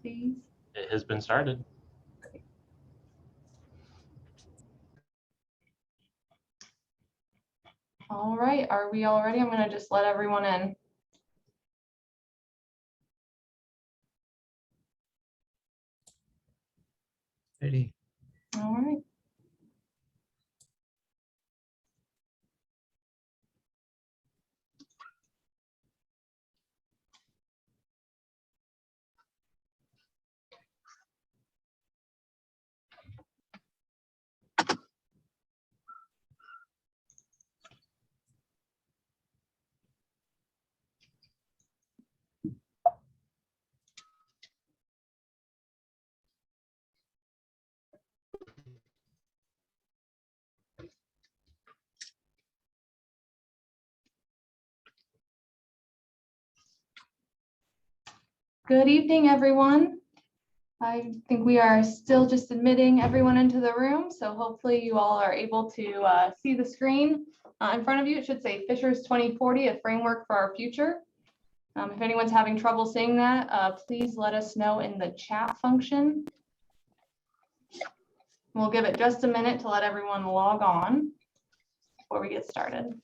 please? It has been started. All right, are we all ready? I'm going to just let everyone in. Ready. All right. Good evening, everyone. I think we are still just admitting everyone into the room, so hopefully you all are able to see the screen in front of you. It should say Fishers 2040, a framework for our future. If anyone's having trouble seeing that, please let us know in the chat function. We'll give it just a minute to let everyone log on before we get started.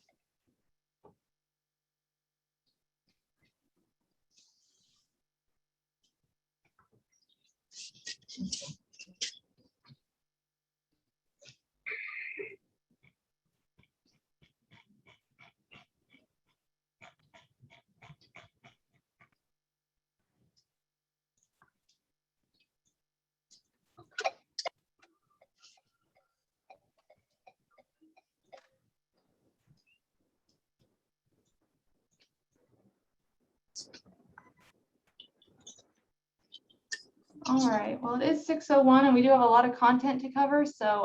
All right, well, it is 6:01 and we do have a lot of content to cover. So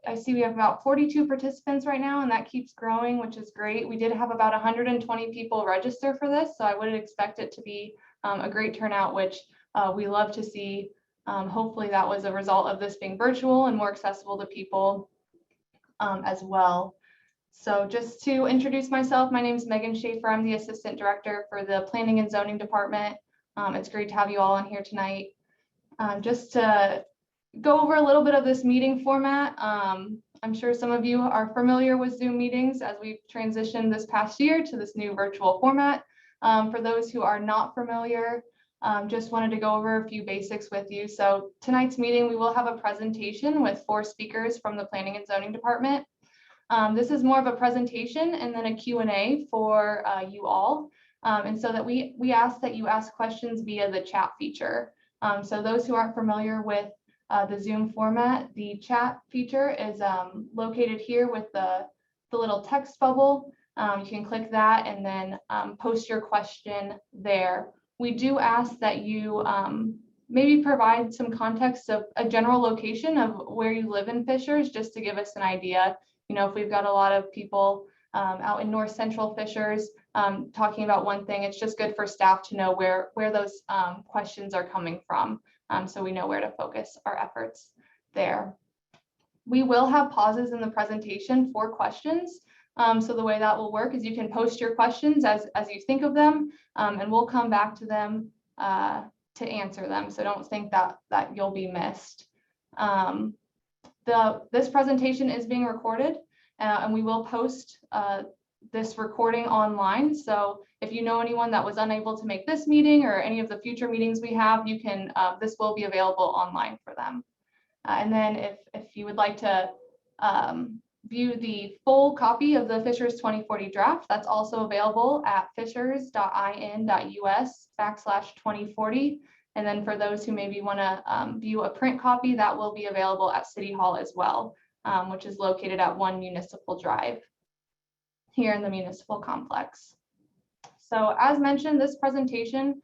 I see we have about 42 participants right now, and that keeps growing, which is great. We did have about 120 people register for this, so I would expect it to be a great turnout, which we love to see. Hopefully that was a result of this being virtual and more accessible to people as well. So just to introduce myself, my name is Megan Schaefer. I'm the Assistant Director for the Planning and Zoning Department. It's great to have you all in here tonight. Just to go over a little bit of this meeting format. I'm sure some of you are familiar with Zoom meetings as we've transitioned this past year to this new virtual format. For those who are not familiar, just wanted to go over a few basics with you. So tonight's meeting, we will have a presentation with 4 speakers from the Planning and Zoning Department. This is more of a presentation and then a Q&A for you all. And so that we ask that you ask questions via the chat feature. So those who aren't familiar with the Zoom format, the chat feature is located here with the little text bubble. You can click that and then post your question there. We do ask that you maybe provide some context of a general location of where you live in Fishers, just to give us an idea. You know, if we've got a lot of people out in North Central Fishers talking about one thing, it's just good for staff to know where those questions are coming from, so we know where to focus our efforts there. We will have pauses in the presentation for questions. So the way that will work is you can post your questions as you think of them, and we'll come back to them to answer them. So don't think that you'll be missed. This presentation is being recorded, and we will post this recording online. So if you know anyone that was unable to make this meeting or any of the future meetings we have, you can, this will be available online for them. And then if you would like to view the full copy of the Fishers 2040 draft, that's also available at fishers.in.us/2040. And then for those who maybe want to view a print copy, that will be available at City Hall as well, which is located at 1 Municipal Drive here in the municipal complex. So as mentioned, this presentation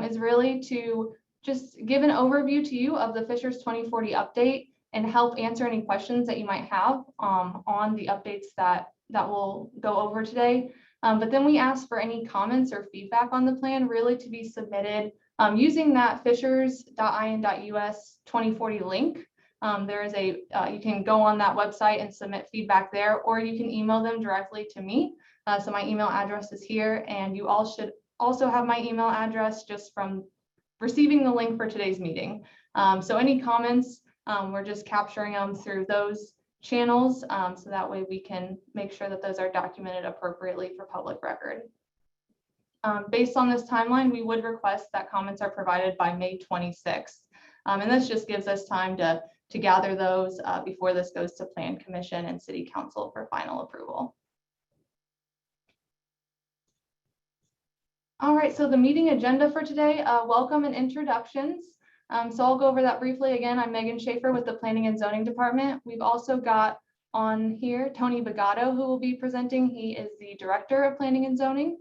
is really to just give an overview to you of the Fishers 2040 update and help answer any questions that you might have on the updates that we'll go over today. But then we ask for any comments or feedback on the plan really to be submitted using that fishers.in.us 2040 link. There is you can go on that website and submit feedback there, or you can email them directly to me. So my email address is here, and you all should also have my email address just from receiving the link for today's meeting. So any comments, we're just capturing them through those channels, so that way we can make sure that those are documented appropriately for public record. Based on this timeline, we would request that comments are provided by May 26th. And this just gives us time to gather those before this goes to Plan Commission and City Council for final approval. All right, so the meeting agenda for today, welcome and introductions. So I'll go over that briefly. Again, I'm Megan Schaefer with the Planning and Zoning Department. We've also got on here Tony Bagato, who will be presenting. He is the Director of Planning and Zoning.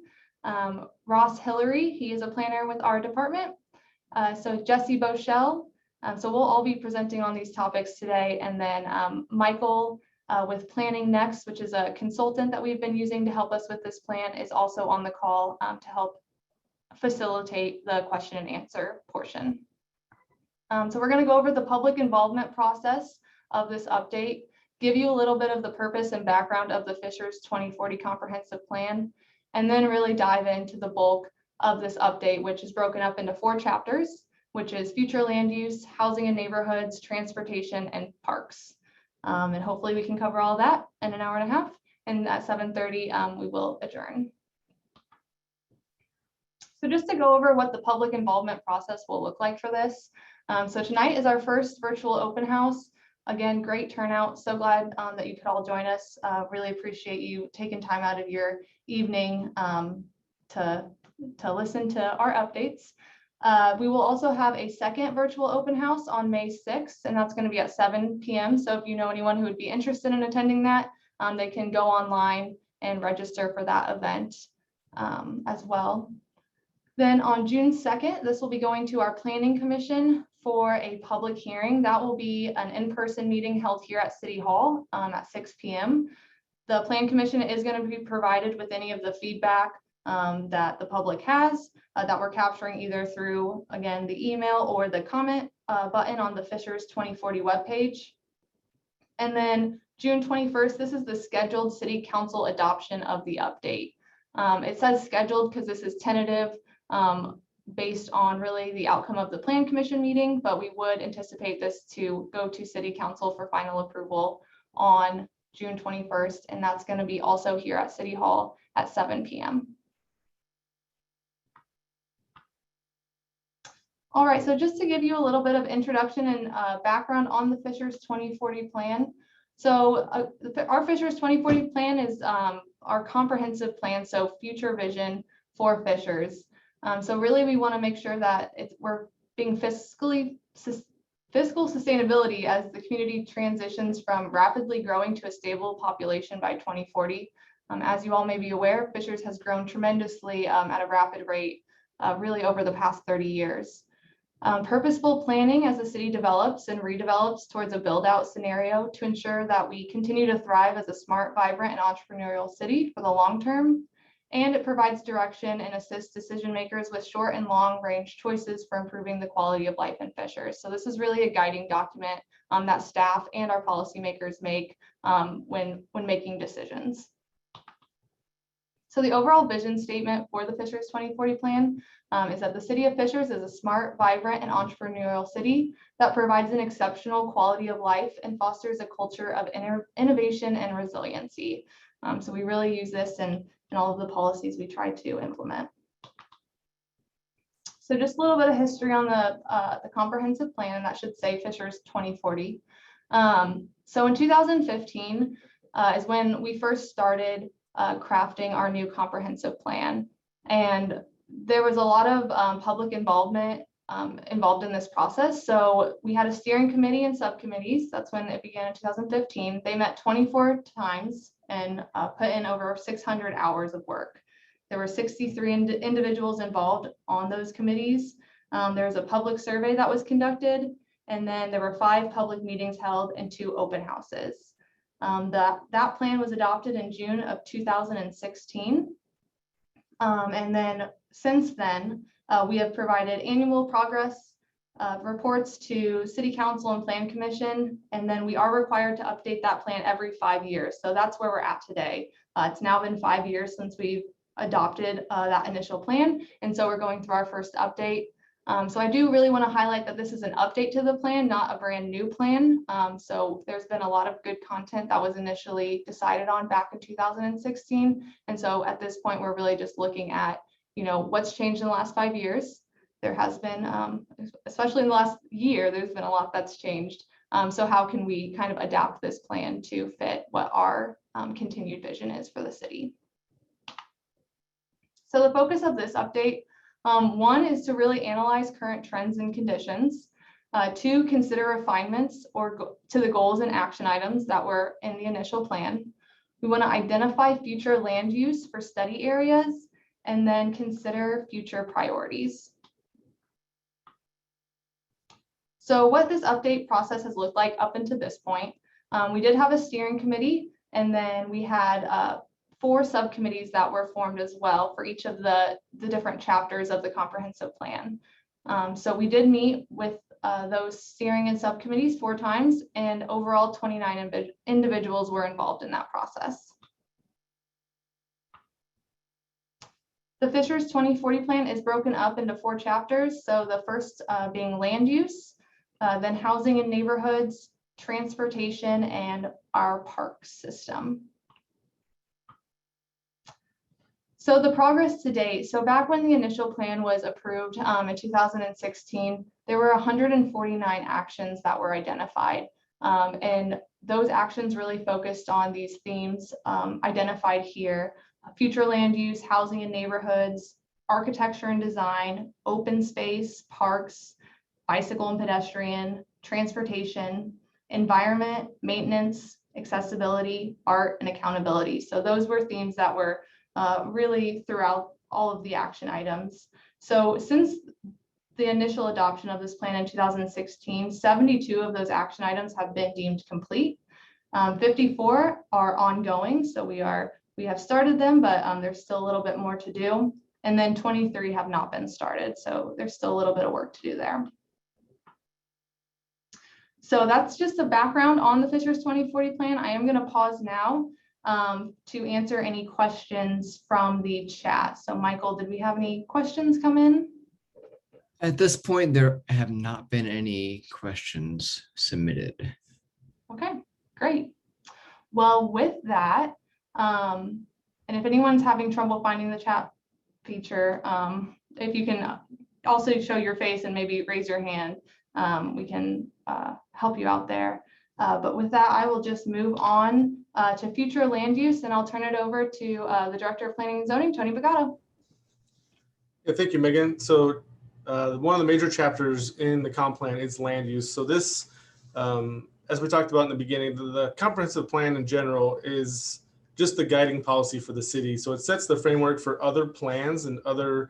Ross Hillary, he is a planner with our department. So Jesse Boschel. So we'll all be presenting on these topics today. And then Michael with Planning Next, which is a consultant that we've been using to help us with this plan, is also on the call to help facilitate the question and answer portion. So we're going to go over the public involvement process of this update, give you a little bit of the purpose and background of the Fishers 2040 Comprehensive Plan, and then really dive into the bulk of this update, which is broken up into 4 chapters, which is future land use, housing and neighborhoods, transportation, and parks. And hopefully we can cover all that in an hour and a half. And at 7:30, we will adjourn. So just to go over what the public involvement process will look like for this. So tonight is our first virtual open house. Again, great turnout. So glad that you could all join us. Really appreciate you taking time out of your evening to listen to our updates. We will also have a second virtual open house on May 6th, and that's going to be at 7 p.m. So if you know anyone who would be interested in attending that, they can go online and register for that event as well. Then on June 2nd, this will be going to our Planning Commission for a public hearing. That will be an in-person meeting held here at City Hall at 6 p.m. The Plan Commission is going to be provided with any of the feedback that the public has that we're capturing either through, again, the email or the comment button on the Fishers 2040 webpage. And then June 21st, this is the scheduled City Council adoption of the update. It says scheduled because this is tentative based on really the outcome of the Plan Commission meeting, but we would anticipate this to go to City Council for final approval on June 21st, and that's going to be also here at City Hall at 7 p.m. All right, so just to give you a little bit of introduction and background on the Fishers 2040 plan. So our Fishers 2040 plan is our comprehensive plan, so future vision for Fishers. So really we want to make sure that we're being fiscal sustainability as the community transitions from rapidly growing to a stable population by 2040. As you all may be aware, Fishers has grown tremendously at a rapid rate really over the past 30 years. Purposeful planning as the city develops and redevelops towards a build-out scenario to ensure that we continue to thrive as a smart, vibrant, and entrepreneurial city for the long term. And it provides direction and assists decision makers with short and long range choices for improving the quality of life in Fishers. So this is really a guiding document that staff and our policymakers make when making decisions. So the overall vision statement for the Fishers 2040 plan is that the city of Fishers is a smart, vibrant, and entrepreneurial city that provides an exceptional quality of life and fosters a culture of innovation and resiliency. So we really use this in all of the policies we try to implement. So just a little bit of history on the comprehensive plan, and that should say Fishers 2040. So in 2015 is when we first started crafting our new comprehensive plan. And there was a lot of public involvement involved in this process. So we had a steering committee and subcommittees. That's when it began in 2015. They met 24 times and put in over 600 hours of work. There were 63 individuals involved on those committees. There was a public survey that was conducted, and then there were 5 public meetings held and 2 open houses. That plan was adopted in June of 2016. And then since then, we have provided annual progress reports to City Council and Plan Commission, and then we are required to update that plan every 5 years. So that's where we're at today. It's now been 5 years since we've adopted that initial plan, and so we're going through our first update. So I do really want to highlight that this is an update to the plan, not a brand new plan. So there's been a lot of good content that was initially decided on back in 2016. And so at this point, we're really just looking at, what's changed in the last 5 years. There has been, especially in the last year, there's been a lot that's changed. So how can we kind of adapt this plan to fit what our continued vision is for the city? So the focus of this update, one is to really analyze current trends and conditions. Two, consider refinements to the goals and action items that were in the initial plan. We want to identify future land use for study areas, and then consider future priorities. So what this update process has looked like up until this point, we did have a steering committee, and then we had 4 subcommittees that were formed as well for each of the different chapters of the comprehensive plan. So we did meet with those steering and subcommittees 4 times, and overall 29 individuals were involved in that process. The Fishers 2040 plan is broken up into 4 chapters. So the first being land use, then housing and neighborhoods, transportation, and our park system. So the progress to date, so back when the initial plan was approved in 2016, there were 149 actions that were identified. And those actions really focused on these themes identified here: future land use, housing and neighborhoods, architecture and design, open space, parks, bicycle and pedestrian, transportation, environment, maintenance, accessibility, art, and accountability. So those were themes that were really throughout all of the action items. So since the initial adoption of this plan in 2016, 72 of those action items have been deemed complete. 54 are ongoing, so we have started them, but there's still a little bit more to do. And then 23 have not been started, so there's still a little bit of work to do there. So that's just a background on the Fishers 2040 plan. I am going to pause now to answer any questions from the chat. So Michael, did we have any questions come in? At this point, there have not been any questions submitted. Okay, great. Well, with that, and if anyone's having trouble finding the chat feature, if you can also show your face and maybe raise your hand, we can help you out there. But with that, I will just move on to future land use, and I'll turn it over to the Director of Planning and Zoning, Tony Bagato. Yeah, thank you, Megan. So one of the major chapters in the comp plan is land use. So this, as we talked about in the beginning, the comprehensive plan in general is just the guiding policy for the city. So it sets the framework for other plans and other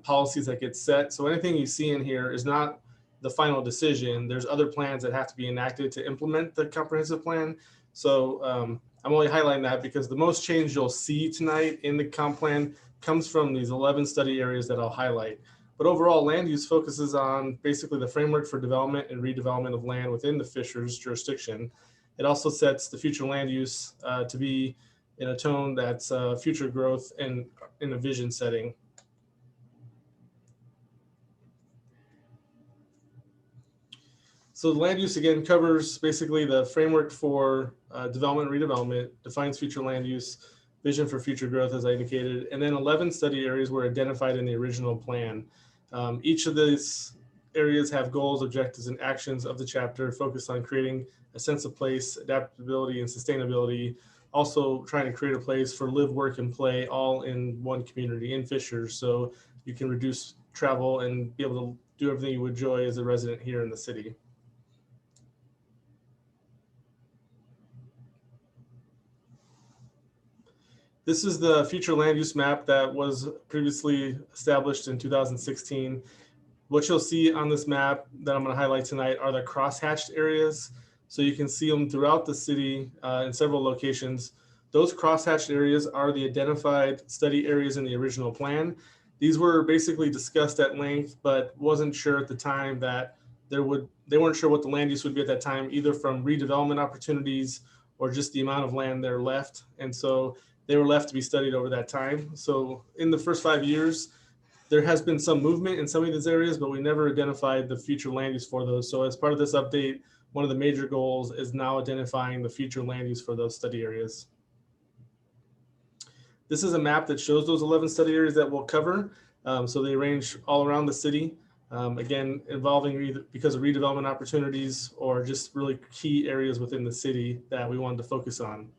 policies that get set. So anything you see in here is not the final decision. There's other plans that have to be enacted to implement the comprehensive plan. So I'm only highlighting that because the most change you'll see tonight in the comp plan comes from these 11 study areas that I'll highlight. But overall, land use focuses on basically the framework for development and redevelopment of land within the Fishers jurisdiction. It also sets the future land use to be in a tone that's future growth and in a vision setting. So the land use again covers basically the framework for development and redevelopment, defines future land use, vision for future growth, as I indicated, and then 11 study areas were identified in the original plan. Each of these areas have goals, objectives, and actions of the chapter focused on creating a sense of place, adaptability, and sustainability. Also trying to create a place for live, work, and play all in one community in Fishers, so you can reduce travel and be able to do everything you would enjoy as a resident here in the city. This is the future land use map that was previously established in 2016. What you'll see on this map that I'm going to highlight tonight are the crosshatched areas. So you can see them throughout the city in several locations. Those crosshatched areas are the identified study areas in the original plan. These were basically discussed at length, but wasn't sure at the time that they weren't sure what the land use would be at that time, either from redevelopment opportunities or just the amount of land there left. And so they were left to be studied over that time. So in the first 5 years, There has been some movement in some of these areas, but we never identified the future land use for those. So as part of this update, one of the major goals is now identifying the future land use for those study areas. This is a map that shows those 11 study areas that we'll cover. So they range all around the city, again, involving because of redevelopment opportunities or just really key areas within the city that we wanted to focus on.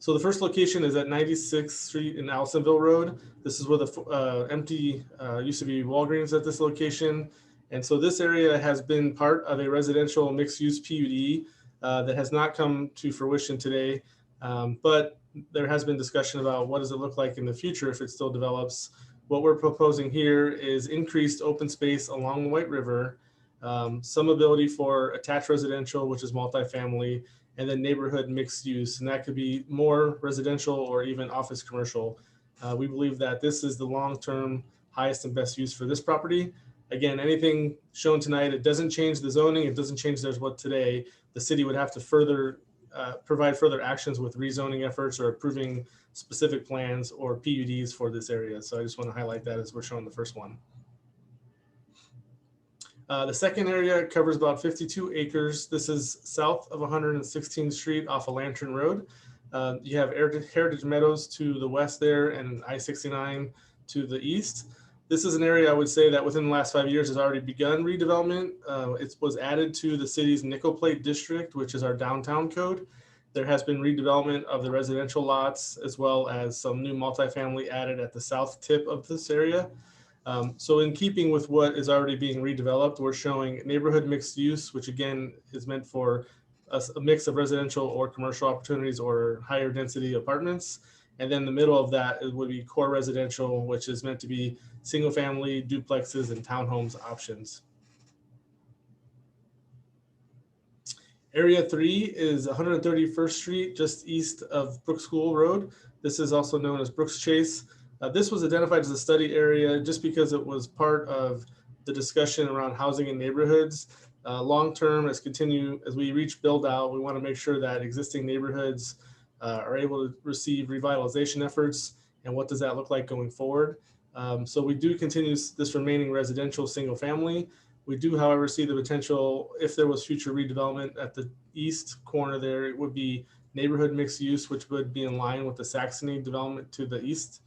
So the first location is at 96th Street and Allisonville Road. This is where the empty used to be Walgreens at this location. And so this area has been part of a residential mixed-use PUD that has not come to fruition today. But there has been discussion about what does it look like in the future if it still develops. What we're proposing here is increased open space along the White River, some ability for attached residential, which is multifamily, and then neighborhood mixed use. And that could be more residential or even office commercial. We believe that this is the long-term highest and best use for this property. Again, anything shown tonight, it doesn't change the zoning, it doesn't change what today. The city would have to further provide further actions with rezoning efforts or approving specific plans or PUDs for this area. So I just want to highlight that as we're showing the first one. The second area covers about 52 acres. This is south of 116th Street off of Lantern Road. You have Heritage Meadows to the west there and I-69 to the east. This is an area I would say that within the last 5 years has already begun redevelopment. It was added to the city's nickel plate district, which is our downtown code. There has been redevelopment of the residential lots as well as some new multifamily added at the south tip of this area. So in keeping with what is already being redeveloped, we're showing neighborhood mixed use, which again is meant for a mix of residential or commercial opportunities or higher density apartments. And then the middle of that would be core residential, which is meant to be single family, duplexes, and townhomes options. Area 3 is 131st Street, just east of Brooks School Road. This is also known as Brooks Chase. This was identified as a study area just because it was part of the discussion around housing and neighborhoods. Long-term, as we reach build out, we want to make sure that existing neighborhoods are able to receive revitalization efforts. And what does that look like going forward? So we do continue this remaining residential single family. We do, however, see the potential, if there was future redevelopment at the east corner there, it would be neighborhood mixed use, which would be in line with the Saxony development to the east.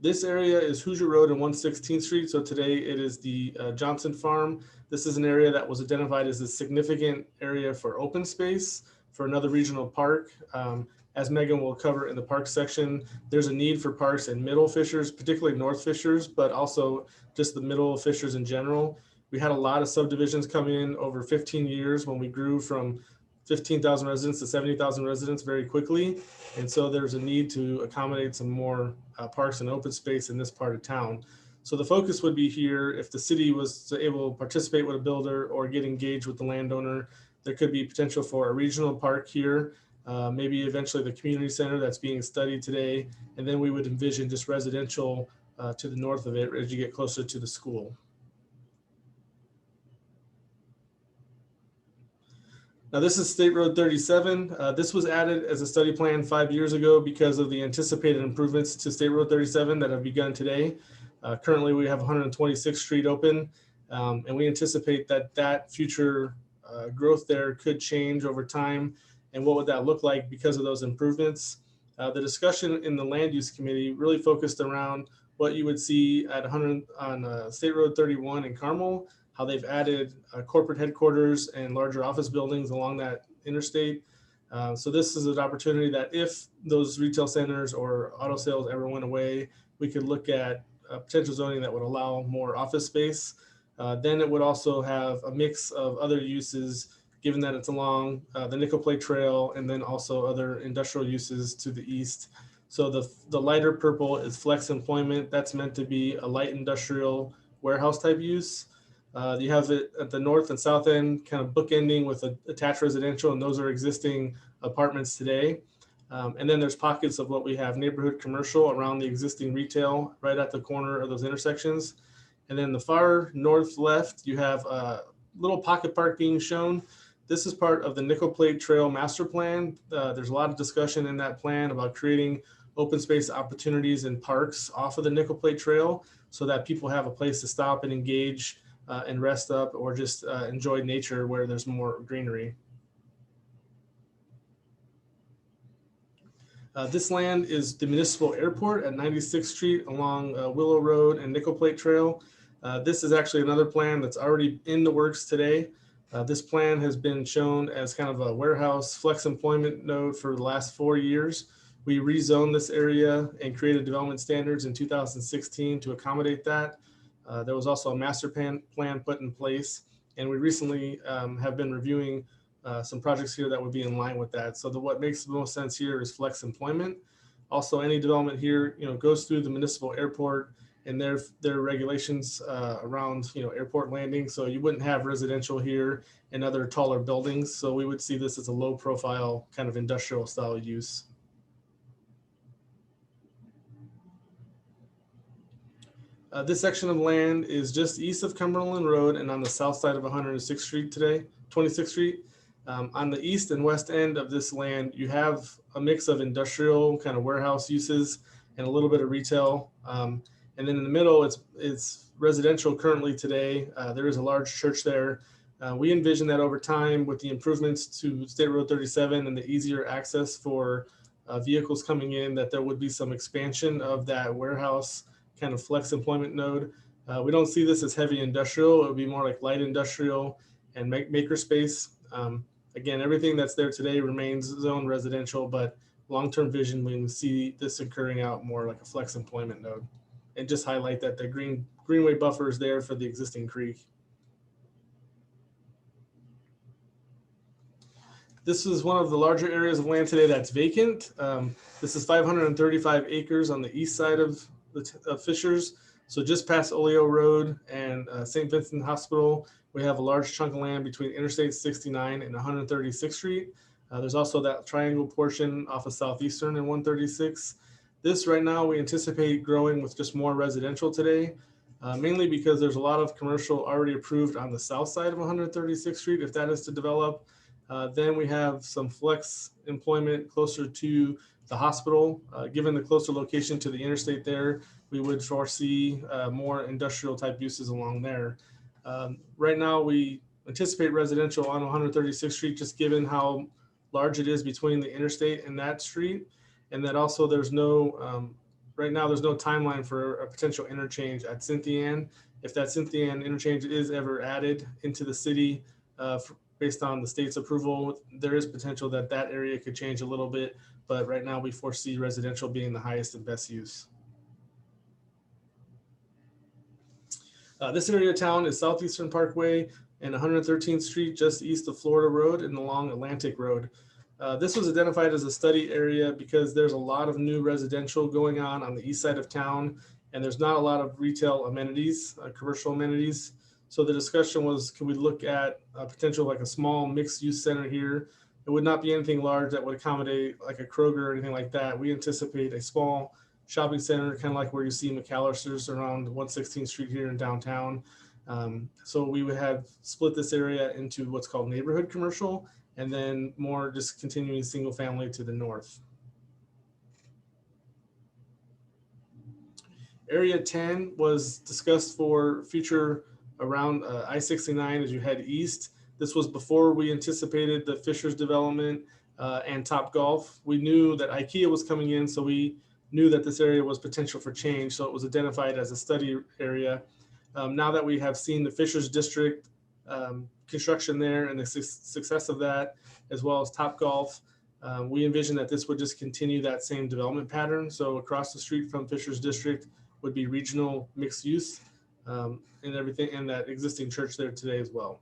This area is Hoosier Road and 116th Street. So today it is the Johnson Farm. This is an area that was identified as a significant area for open space for another regional park. As Megan will cover in the park section, there's a need for parks in Middle Fishers, particularly North Fishers, but also just the Middle Fishers in general. We had a lot of subdivisions come in over 15 years when we grew from 15,000 residents to 70,000 residents very quickly. And so there's a need to accommodate some more parks and open space in this part of town. So the focus would be here, if the city was able to participate with a builder or get engaged with the landowner, there could be potential for a regional park here, maybe eventually the community center that's being studied today. And then we would envision just residential to the north of it as you get closer to the school. Now this is State Road 37. This was added as a study plan 5 years ago because of the anticipated improvements to State Road 37 that have begun today. Currently we have 126th Street open, and we anticipate that future growth there could change over time. And what would that look like because of those improvements? The discussion in the land use committee really focused around what you would see at 100 on State Road 31 in Carmel, how they've added corporate headquarters and larger office buildings along that interstate. So this is an opportunity that if those retail centers or auto sales ever went away, we could look at potential zoning that would allow more office space. Then it would also have a mix of other uses, given that it's along the Nickel Plate Trail and then also other industrial uses to the east. So the lighter purple is flex employment. That's meant to be a light industrial warehouse type use. You have it at the north and south end, kind of bookending with attached residential, and those are existing apartments today. And then there's pockets of what we have neighborhood commercial around the existing retail right at the corner of those intersections. And then the far north left, you have a little pocket park being shown. This is part of the Nickel Plate Trail Master Plan. There's a lot of discussion in that plan about creating open space opportunities and parks off of the Nickel Plate Trail so that people have a place to stop and engage and rest up, or just enjoy nature where there's more greenery. This land is the municipal airport at 96th Street along Willow Road and Nickel Plate Trail. This is actually another plan that's already in the works today. This plan has been shown as kind of a warehouse flex employment node for the last 4 years. We rezoned this area and created development standards in 2016 to accommodate that. There was also a master plan put in place, and we recently have been reviewing some projects here that would be in line with that. So what makes the most sense here is flex employment. Also, any development here, goes through the municipal airport and their regulations around, airport landing. So you wouldn't have residential here and other taller buildings. So we would see this as a low profile kind of industrial style use. This section of land is just east of Cumberland Road and on the south side of 106th Street today, 26th Street. On the east and west end of this land, you have a mix of industrial kind of warehouse uses and a little bit of retail. And then in the middle, it's residential currently today. There is a large church there. We envision that over time, with the improvements to State Road 37 and the easier access for vehicles coming in, that there would be some expansion of that warehouse kind of flex employment node. We don't see this as heavy industrial. It would be more like light industrial and maker space. Again, everything that's there today remains zone residential, but long-term vision, we see this occurring out more like a flex employment node. And just highlight that the greenway buffer is there for the existing creek. This is one of the larger areas of land today that's vacant. This is 535 acres on the east side of Fishers. So just past Oleo Road and St. Vincent Hospital, we have a large chunk of land between Interstate 69 and 136th Street. There's also that triangle portion off of Southeastern and 136. This right now we anticipate growing with just more residential today, mainly because there's a lot of commercial already approved on the south side of 136th Street. If that is to develop, then we have some flex employment closer to the hospital. Given the closer location to the interstate there, we would foresee more industrial type uses along there. Right now, we anticipate residential on 136th Street, just given how large it is between the interstate and that street. And that also there's no, right now there's no timeline for a potential interchange at Cynthian. If that Cynthian interchange is ever added into the city based on the state's approval, there is potential that that area could change a little bit. But right now we foresee residential being the highest and best use. This area of town is Southeastern Parkway and 113th Street, just east of Florida Road and along Atlantic Road. This was identified as a study area because there's a lot of new residential going on the east side of town, and there's not a lot of retail amenities, commercial amenities. So the discussion was, can we look at a potential like a small mixed use center here? It would not be anything large that would accommodate like a Kroger or anything like that. We anticipate a small shopping center, kind of like where you see McAllister's around 116th Street here in downtown. So we would have split this area into what's called neighborhood commercial, and then more just continuing single family to the north. Area 10 was discussed for future around I-69 as you head east. This was before we anticipated the Fishers development and Top Golf. We knew that IKEA was coming in, so we knew that this area was potential for change. So it was identified as a study area. Now that we have seen the Fishers district construction there and the success of that, as well as Top Golf, we envision that this would just continue that same development pattern. So across the street from Fishers district would be regional mixed use and everything, and that existing church there today as well.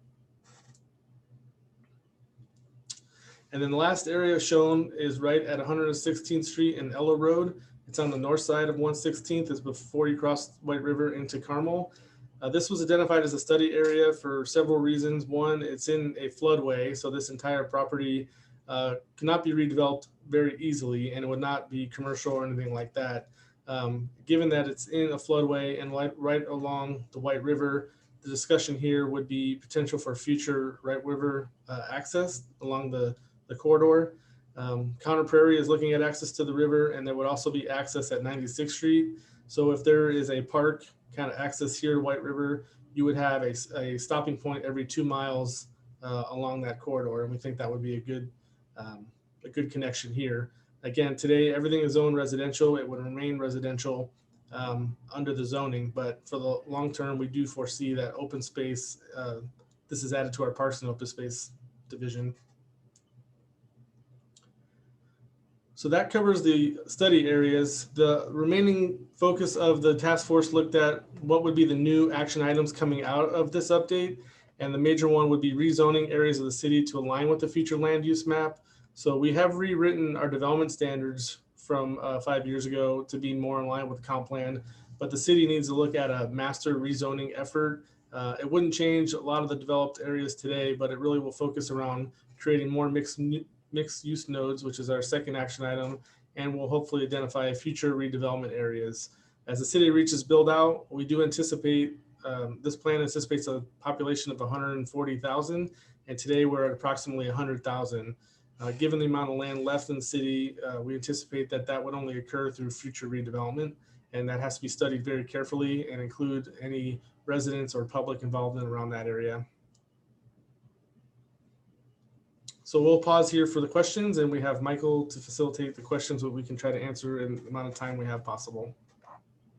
And then the last area shown is right at 116th Street and Ella Road. It's on the north side of 116th, is before you cross White River into Carmel. This was identified as a study area for several reasons. One, it's in a floodway, so this entire property cannot be redeveloped very easily, and it would not be commercial or anything like that. Given that it's in a floodway and right along the White River, the discussion here would be potential for future Wright River access along the corridor. Conner Prairie is looking at access to the river, and there would also be access at 96th Street. So if there is a park kind of access here, White River, you would have a stopping point every 2 miles along that corridor, and we think that would be a good connection here. Again, today everything is zoned residential. It would remain residential under the zoning, but for the long term, we do foresee that open space. This is added to our Parks and Open Space division. So that covers the study areas. The remaining focus of the task force looked at what would be the new action items coming out of this update. And the major one would be rezoning areas of the city to align with the future land use map. So we have rewritten our development standards from 5 years ago to be more in line with the comp plan, but the city needs to look at a master rezoning effort. It wouldn't change a lot of the developed areas today, but it really will focus around creating more mixed use nodes, which is our second action item, and will hopefully identify future redevelopment areas. As the city reaches build out, we do anticipate, this plan anticipates a population of 140,000, and today we're at approximately 100,000. Given the amount of land left in the city, we anticipate that would only occur through future redevelopment, and that has to be studied very carefully and include any residents or public involvement around that area. So we'll pause here for the questions, and we have Michael to facilitate the questions that we can try to answer in the amount of time we have possible.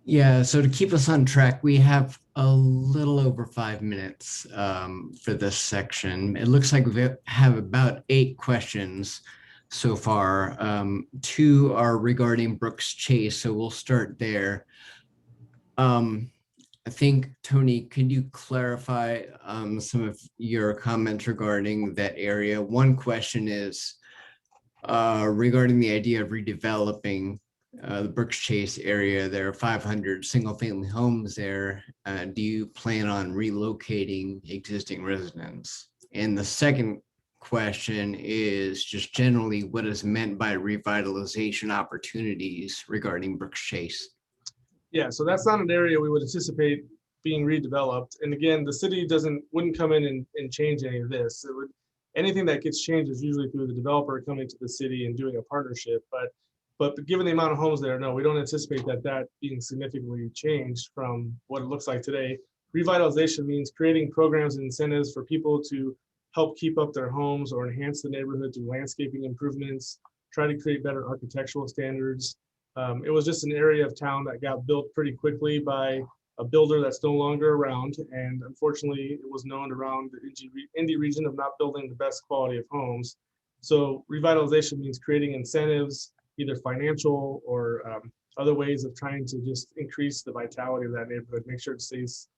Yeah, so to keep us on track, we have a little over 5 minutes for this section. It looks like we have about 8 questions so far. 2 are regarding Brooks Chase, so we'll start there. I think, Tony, could you clarify some of your comments regarding that area? One question is regarding the idea of redeveloping the Brooks Chase area. There are 500 single-family homes there. Do you plan on relocating existing residents? And the second question is just generally what is meant by revitalization opportunities regarding Brooks Chase? Yeah, so that's not an area we would anticipate being redeveloped. And again, the city wouldn't come in and change any of this. Anything that gets changed is usually through the developer coming to the city and doing a partnership. But given the amount of homes there, no, we don't anticipate that being significantly changed from what it looks like today. Revitalization means creating programs and incentives for people to help keep up their homes or enhance the neighborhood through landscaping improvements, try to create better architectural standards. It was just an area of town that got built pretty quickly by a builder that's no longer around. And unfortunately, it was known around the Indy region of not building the best quality of homes. So revitalization means creating incentives, either financial or other ways of trying to just increase the vitality of that neighborhood, make sure it stays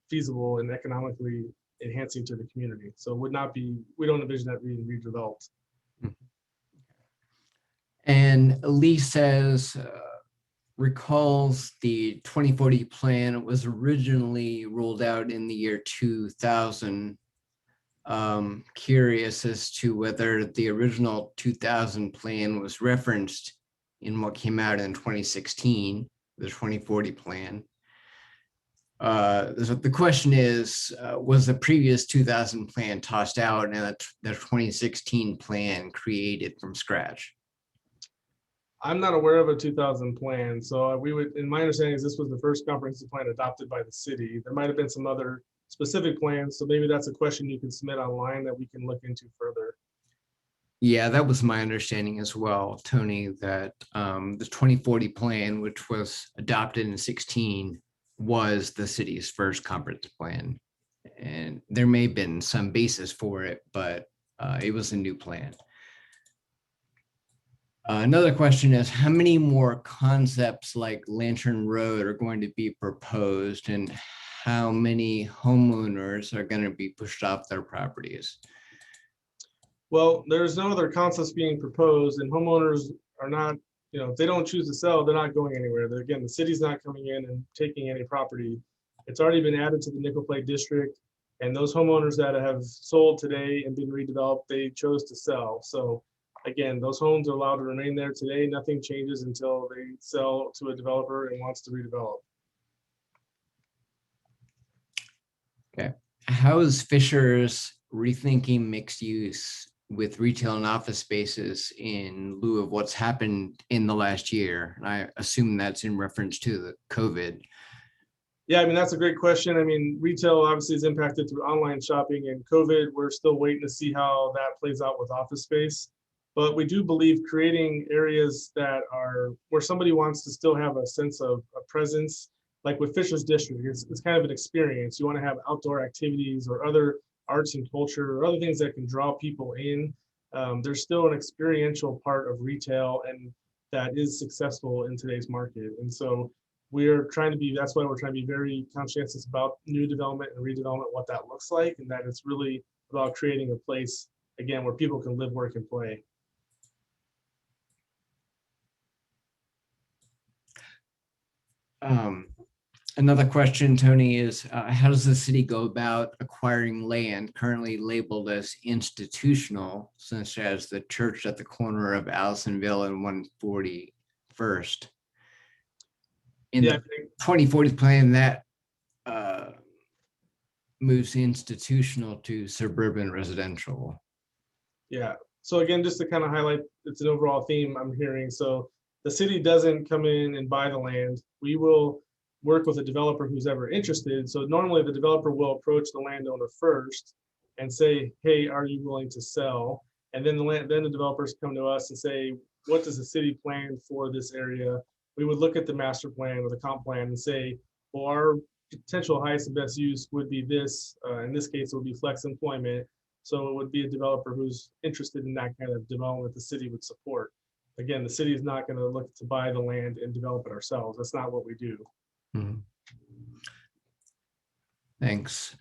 feasible and economically enhancing to the community. So we don't envision that being redeveloped. And Lee says, recalls the 2040 plan was originally rolled out in the year 2000. Curious as to whether the original 2000 plan was referenced in what came out in 2016, the 2040 plan. The question is, was the previous 2000 plan tossed out and the 2016 plan created from scratch? I'm not aware of a 2000 plan. So in my understanding is this was the first comprehensive plan adopted by the city. There might've been some other specific plans. So maybe that's a question you can submit online that we can look into further. Yeah, that was my understanding as well, Tony, that the 2040 plan, which was adopted in 2016, was the city's first comprehensive plan. And there may have been some basis for it, but it was a new plan. Another question is, how many more concepts like Lantern Road are going to be proposed, and how many homeowners are going to be pushed off their properties? Well, there's no other concepts being proposed, and homeowners are not, if they don't choose to sell, they're not going anywhere. Again, the city's not coming in and taking any property. It's already been added to the Nickel Plate district, and those homeowners that have sold today and been redeveloped, they chose to sell. So again, those homes are allowed to remain there today. Nothing changes until they sell to a developer and wants to redevelop. Okay. How is Fisher's rethinking mixed use with retail and office spaces in lieu of what's happened in the last year? And I assume that's in reference to the COVID. Yeah, I mean, that's a great question. I mean, retail obviously is impacted through online shopping and COVID. We're still waiting to see how that plays out with office space. But we do believe creating areas that are where somebody wants to still have a sense of a presence, like with Fisher's District, it's kind of an experience. You want to have outdoor activities or other arts and culture or other things that can draw people in. There's still an experiential part of retail and that is successful in today's market. And so we're trying to be, that's why we're trying to be very conscientious about new development and redevelopment, what that looks like, and that it's really about creating a place, again, where people can live, work, and play. Another question, Tony, is how does the city go about acquiring land currently labeled as institutional, such as the church at the corner of Allisonville and 141st? In Yeah, the 2040 plan, that moves institutional to suburban residential. yeah. So again, just to kind of highlight, it's an overall theme I'm hearing. So the city doesn't come in and buy the land. We will work with a developer who's ever interested. So normally the developer will approach the landowner first and say, hey, are you willing to sell? And then the developers come to us and say, what does the city plan for this area? We would look at the master plan or the comp plan and say, well, our potential highest and best use would be this. In this case, it would be flex employment. So it would be a developer who's interested in that kind of development the city would support. Again, the city is not going to look to buy the land and develop it ourselves. That's not what we do. Mm-hmm. Thanks.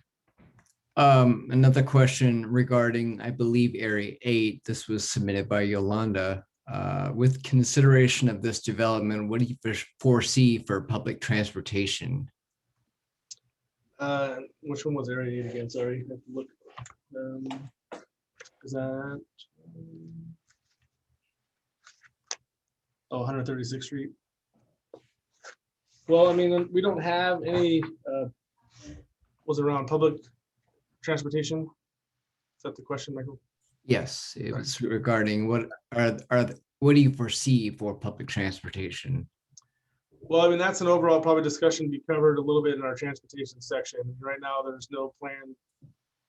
Another question regarding, I believe, Area 8. This was submitted by Yolanda. With consideration of this development, what do you foresee for public transportation? Which one was Area 8 again? Sorry, I have to look. Is that 136th Street? Well, I mean, we don't have any, was it around public transportation? Is that the question, Michael? Yes, it was regarding what what do you foresee for public transportation? Well, I mean, that's an overall probably discussion to be covered a little bit in our transportation section. Right now, there's no plan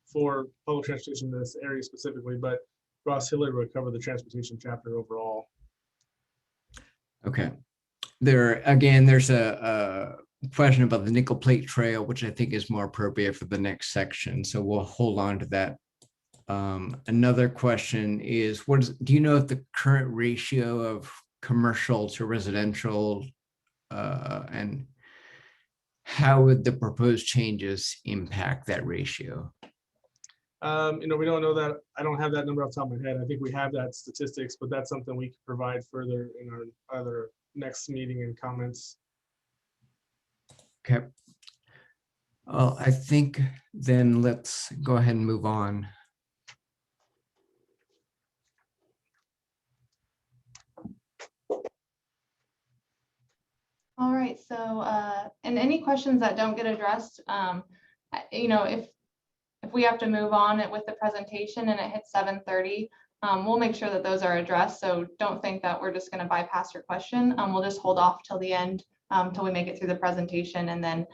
for public transportation in this area specifically, but Ross Hillard would cover the transportation chapter overall. Okay. There's a question about the nickel plate trail, which I think is more appropriate for the next section. So we'll hold on to that. Another question is, do you know if the current ratio of commercial to residential and how would the proposed changes impact that ratio? We don't know that. I don't have that number off the top of my head. I think we have that statistics, but that's something we can provide further in our other next meeting and comments. Okay. Well, I think then let's go ahead and move on. All right, so and any questions that don't get addressed, if we have to move on it with the presentation and it hits 7:30, we'll make sure that those are addressed. So don't think that we're just going to bypass your question. We'll just hold off till the end, till we make it through the presentation, and then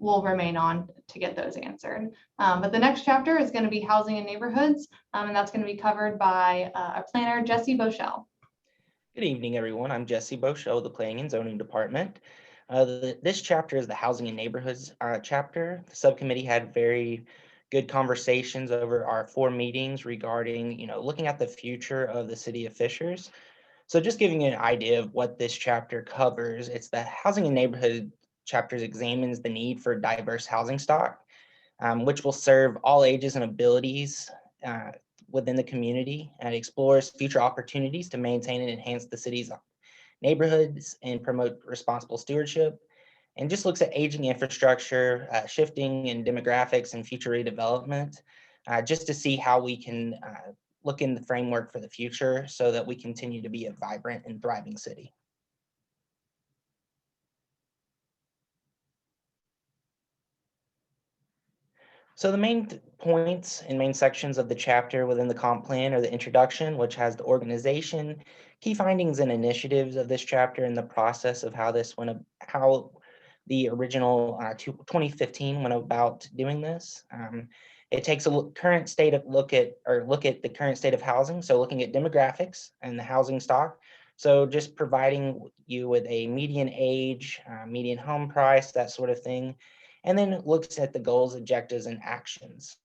we'll remain on to get those answered. But the next chapter is going to be housing and neighborhoods, and that's going to be covered by our planner, Jesse Boschel. Good evening, everyone. I'm Jesse Boschel, the Planning and Zoning Department. This chapter is the Housing and Neighborhoods chapter. The subcommittee had very good conversations over our 4 meetings regarding, looking at the future of the city of Fishers. So just giving you an idea of what this chapter covers, it's the Housing and Neighborhood chapters examines the need for diverse housing stock, which will serve all ages and abilities within the community, and explores future opportunities to maintain and enhance the city's neighborhoods and promote responsible stewardship, and just looks at aging infrastructure, shifting in demographics and future redevelopment, just to see how we can look in the framework for the future so that we continue to be a vibrant and thriving city. So the main points and main sections of the chapter within the comp plan are the introduction, which has the organization, key findings and initiatives of this chapter, and the process of how how the original 2015 went about doing this. It takes a current state of look at the current state of housing. So looking at demographics and the housing stock. So just providing you with a median age, median home price, that sort of thing, and then it looks at the goals, objectives, and actions.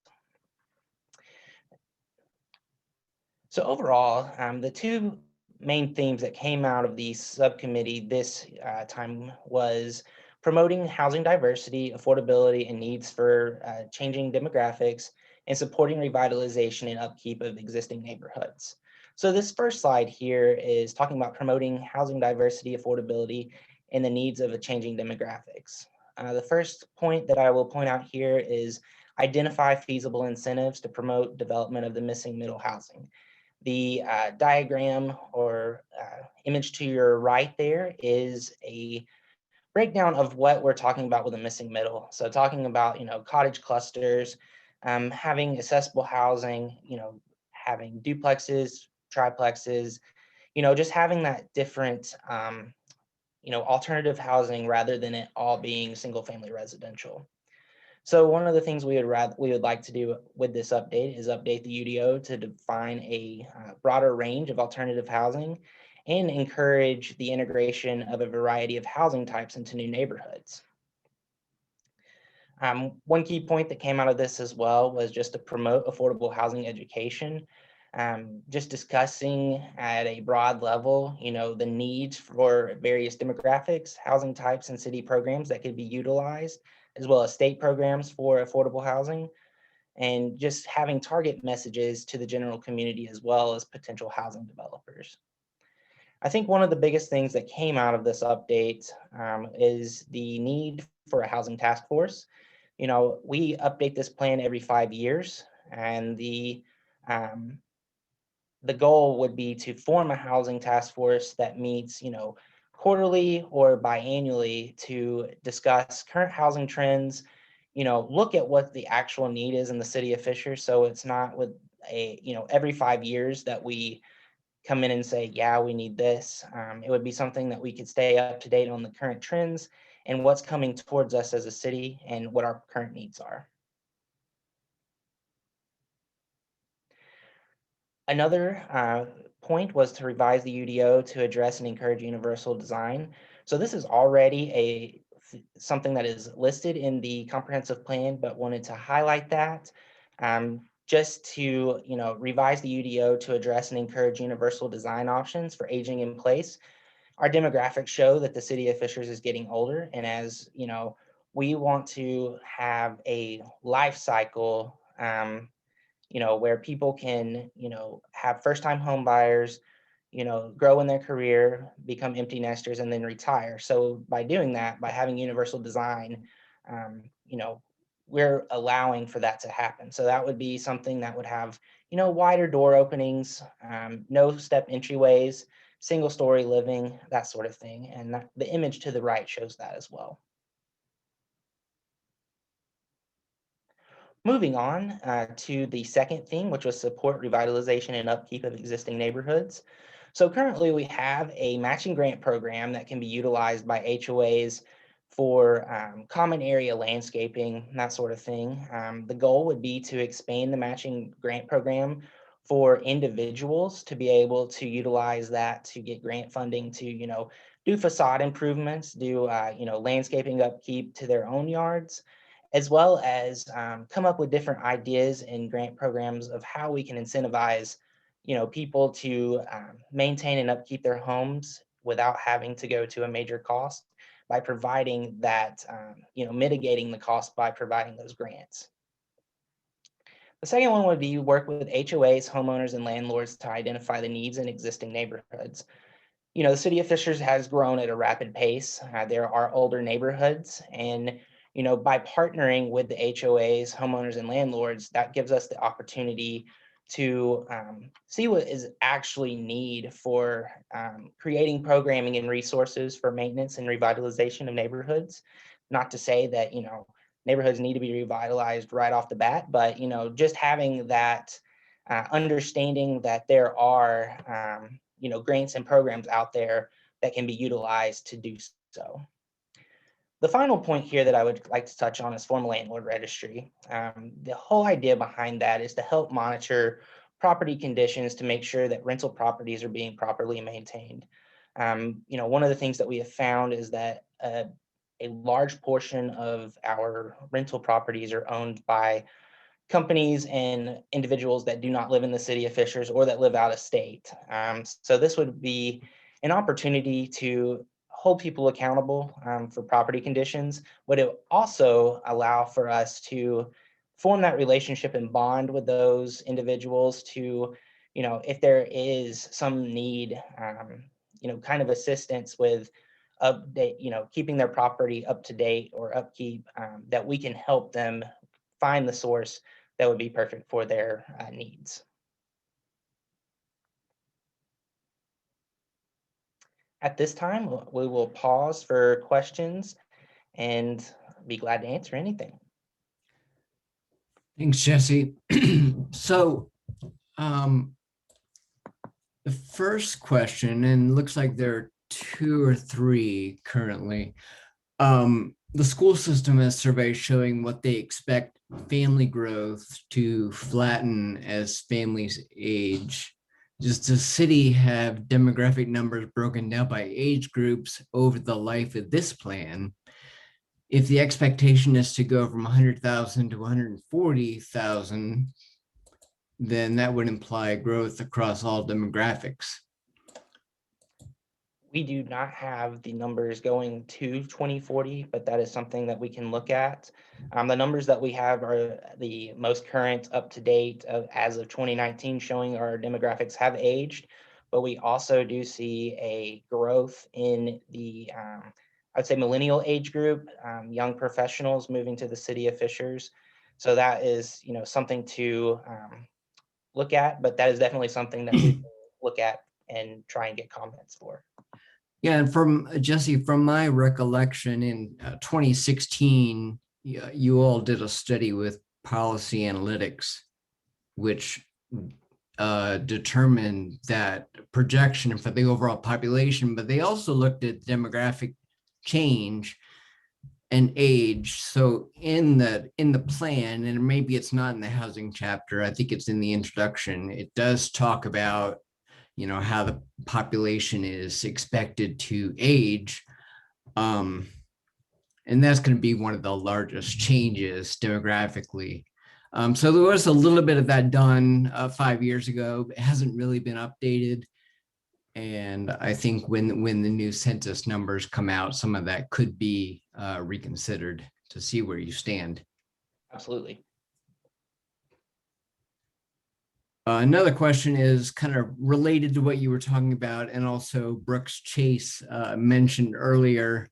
So overall, the two main themes that came out of the subcommittee this time was promoting housing diversity, affordability, and needs for changing demographics, and supporting revitalization and upkeep of existing neighborhoods. So this first slide here is talking about promoting housing diversity, affordability, and the needs of a changing demographics. The first point that I will point out here is identify feasible incentives to promote development of the missing middle housing. The diagram or image to your right there is a breakdown of what we're talking about with a missing middle. So talking about, cottage clusters, having accessible housing, having duplexes, triplexes, just having that different, alternative housing rather than it all being single family residential. So one of the things we would like to do with this update is update the UDO to define a broader range of alternative housing and encourage the integration of a variety of housing types into new neighborhoods. One key point that came out of this as well was just to promote affordable housing education. Just discussing at a broad level, the needs for various demographics, housing types, and city programs that could be utilized, as well as state programs for affordable housing, and just having target messages to the general community as well as potential housing developers. I think one of the biggest things that came out of this update is the need for a housing task force. We update this plan every 5 years, and the goal would be to form a housing task force that meets, quarterly or biannually to discuss current housing trends, look at what the actual need is in the city of Fisher. So it's not with every 5 years that we come in and say, yeah, we need this. It would be something that we could stay up to date on the current trends and what's coming towards us as a city and what our current needs are. Another point was to revise the UDO to address and encourage universal design. So this is already something that is listed in the comprehensive plan, but wanted to highlight that just to revise the UDO to address and encourage universal design options for aging in place. Our demographics show that the city of Fishers is getting older, and as we want to have a life cycle where people can, have first-time home buyers, grow in their career, become empty nesters, and then retire. So by doing that, by having universal design, we're allowing for that to happen. So that would be something that would have, wider door openings, no step entryways, single-story living, that sort of thing. And the image to the right shows that as well. Moving on to the second theme, which was support revitalization and upkeep of existing neighborhoods. So currently we have a matching grant program that can be utilized by HOAs for common area landscaping, that sort of thing. The goal would be to expand the matching grant program for individuals to be able to utilize that to get grant funding to, do facade improvements, do, landscaping upkeep to their own yards, as well as come up with different ideas and grant programs of how we can incentivize, people to maintain and upkeep their homes without having to go to a major cost by providing that, mitigating the cost by providing those grants. The second one would be work with HOAs, homeowners, and landlords to identify the needs in existing neighborhoods. The city of Fishers has grown at a rapid pace. There are older neighborhoods, and by partnering with the HOAs, homeowners, and landlords, that gives us the opportunity to see what is actually need for creating programming and resources for maintenance and revitalization of neighborhoods. Not to say that, neighborhoods need to be revitalized right off the bat, but just having that understanding that there are grants and programs out there that can be utilized to do so. The final point here that I would like to touch on is formal landlord registry. The whole idea behind that is to help monitor property conditions to make sure that rental properties are being properly maintained. One of the things that we have found is that a large portion of our rental properties are owned by companies and individuals that do not live in the city of Fishers or that live out of state. So this would be an opportunity to hold people accountable for property conditions, but it also allow for us to form that relationship and bond with those individuals to, if there is some need, kind of assistance with update, keeping their property up to date or upkeep, that we can help them find the source that would be perfect for their needs. At this time, we will pause for questions and be glad to answer anything. Thanks, Jesse. So the first question, and looks like there are 2 or 3 currently. The school system has surveys showing what they expect family growth to flatten as families age. Does the city have demographic numbers broken down by age groups over the life of this plan? If the expectation is to go from 100,000 to 140,000, then that would imply growth across all demographics. We do not have the numbers going to 2040, but that is something that we can look at. The numbers that we have are the most current up to date as of 2019, showing our demographics have aged, but we also do see a growth in the, I'd say millennial age group, young professionals moving to the city of Fishers. So that is, something to look at, but that is definitely something that we can look at and try and get comments for. Yeah, and from Jesse, from my recollection in 2016, you all did a study with Policy Analytics, which determined that projection for the overall population, but they also looked at demographic change and age. So in the plan, and maybe it's not in the housing chapter, I think it's in the introduction, it does talk about how the population is expected to age. And that's going to be one of the largest changes demographically. So there was a little bit of that done 5 years ago. It hasn't really been updated. And I think when the new census numbers come out, some of that could be reconsidered to see where you stand. Absolutely. Another question is kind of related to what you were talking about, and also Brooks Chase mentioned earlier.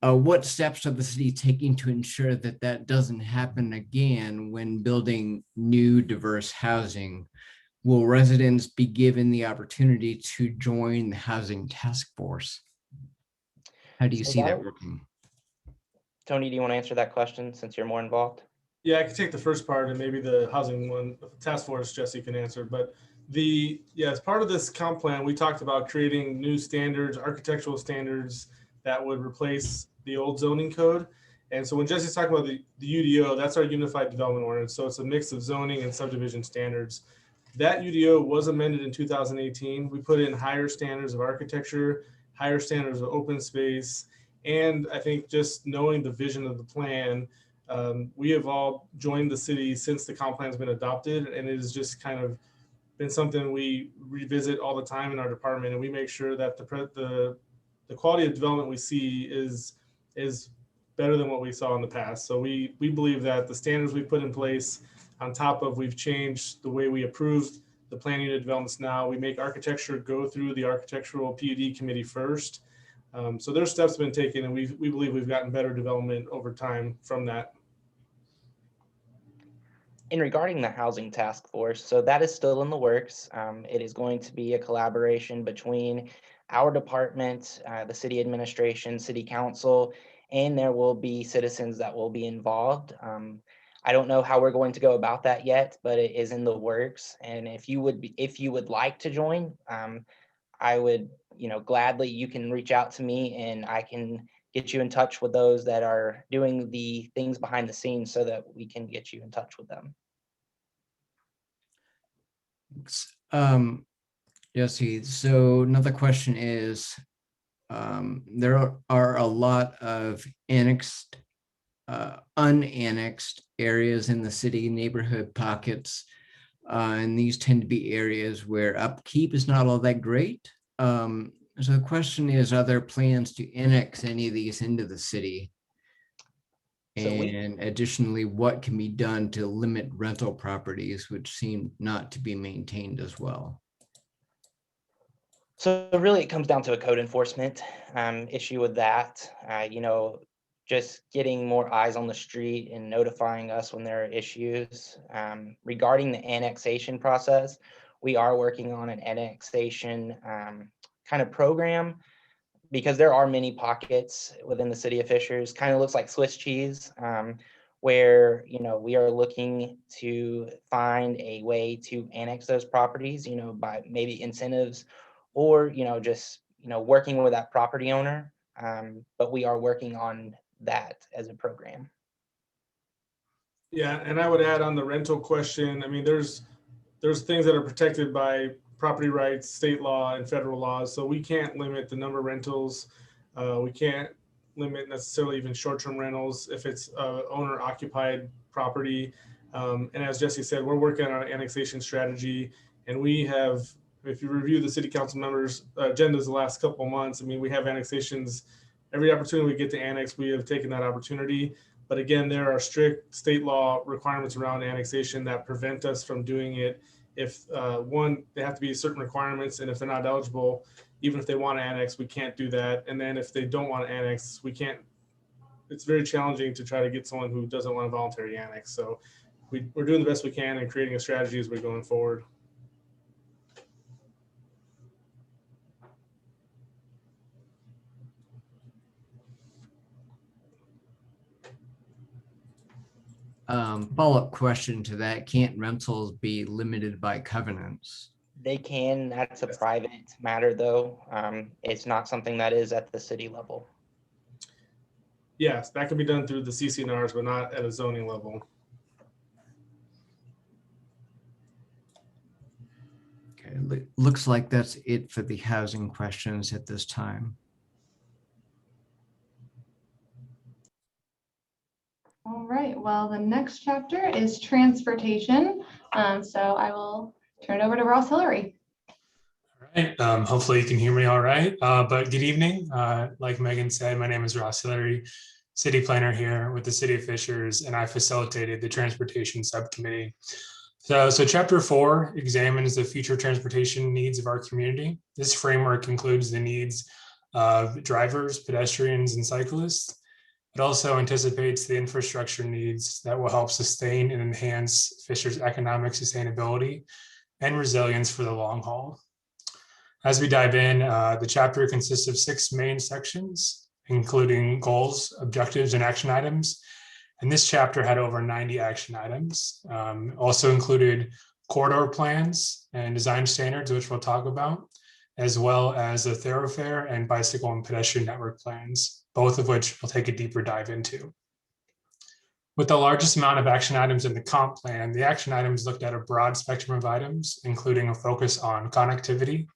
What steps are the city taking to ensure that that doesn't happen again when building new diverse housing? Will residents be given the opportunity to join the housing task force? How do you see that working? Tony, do you want to answer that question since you're more involved? Yeah, I can take the first part and maybe the housing one, task force, Jesse can answer. But as part of this comp plan, we talked about creating new standards, architectural standards that would replace the old zoning code. And so when Jesse's talking about the UDO, that's our Unified Development Ordinance. So it's a mix of zoning and subdivision standards. That UDO was amended in 2018. We put in higher standards of architecture, higher standards of open space, and I think just knowing the vision of the plan, we have all joined the city since the comp plan has been adopted, and it has just kind of been something we revisit all the time in our department, and we make sure that the quality of development we see is better than what we saw in the past. So we believe that the standards we put in place, on top of we've changed the way we approved the planning unit developments now, we make architecture go through the architectural PUD committee first. So there's steps been taken, and we believe we've gotten better development over time from that. In regarding the housing task force, so that is still in the works. It is going to be a collaboration between our department, the city administration, city council, and there will be citizens that will be involved. I don't know how we're going to go about that yet, but it is in the works. And if you would like to join, I would, gladly, you can reach out to me and I can get you in touch with those that are doing the things behind the scenes so that we can get you in touch with them. Jesse, so another question is, there are a lot of unannexed areas in the city, neighborhood pockets, and these tend to be areas where upkeep is not all that great. So the question is, are there plans to annex any of these into the city? And additionally, what can be done to limit rental properties, which seem not to be maintained as well? So really, it comes down to a code enforcement issue with that. Just getting more eyes on the street and notifying us when there are issues. Regarding the annexation process, we are working on an annexation kind of program, because there are many pockets within the city of Fishers, kind of looks like Swiss cheese, where, we are looking to find a way to annex those properties, by maybe incentives or, just, working with that property owner. But we are working on that as a program. Yeah, and I would add on the rental question, I mean, there's things that are protected by property rights, state law, and federal laws. So we can't limit the number of rentals. We can't limit necessarily even short-term rentals if it's owner-occupied property. And as Jesse said, we're working on an annexation strategy, and we have, if you review the city council members' agendas the last couple of months, I mean, we have annexations. Every opportunity we get to annex, we have taken that opportunity. But again, there are strict state law requirements around annexation that prevent us from doing it. If one, they have to be certain requirements, and if they're not eligible, even if they want to annex, we can't do that. And then if they don't want to annex, we can't. It's very challenging to try to get someone who doesn't want to voluntarily annex. So we're doing the best we can and creating a strategy as we're going forward. Follow-up question to that, can't rentals be limited by covenants? They can, that's a private matter though. It's not something that is at the city level. Yes, that can be done through the CCNRs, but not at a zoning level. Okay, looks like that's it for the housing questions at this time. All right, well, the next chapter is transportation. So I will turn it over to Ross Hillary. All right, hopefully you can hear me all right, but good evening. Like Megan said, my name is Ross Hillary, city planner here with the city of Fishers, and I facilitated the transportation subcommittee. So chapter 4 examines the future transportation needs of our community. This framework includes the needs of drivers, pedestrians, and cyclists. It also anticipates the infrastructure needs that will help sustain and enhance Fishers' economic sustainability and resilience for the long haul. As we dive in, the chapter consists of 6 main sections, including goals, objectives, and action items. And this chapter had over 90 action items. Also included corridor plans and design standards, which we'll talk about, as well as a thoroughfare and bicycle and pedestrian network plans, both of which we'll take a deeper dive into. With the largest amount of action items in the comp plan, the action items looked at a broad spectrum of items, including a focus on connectivity,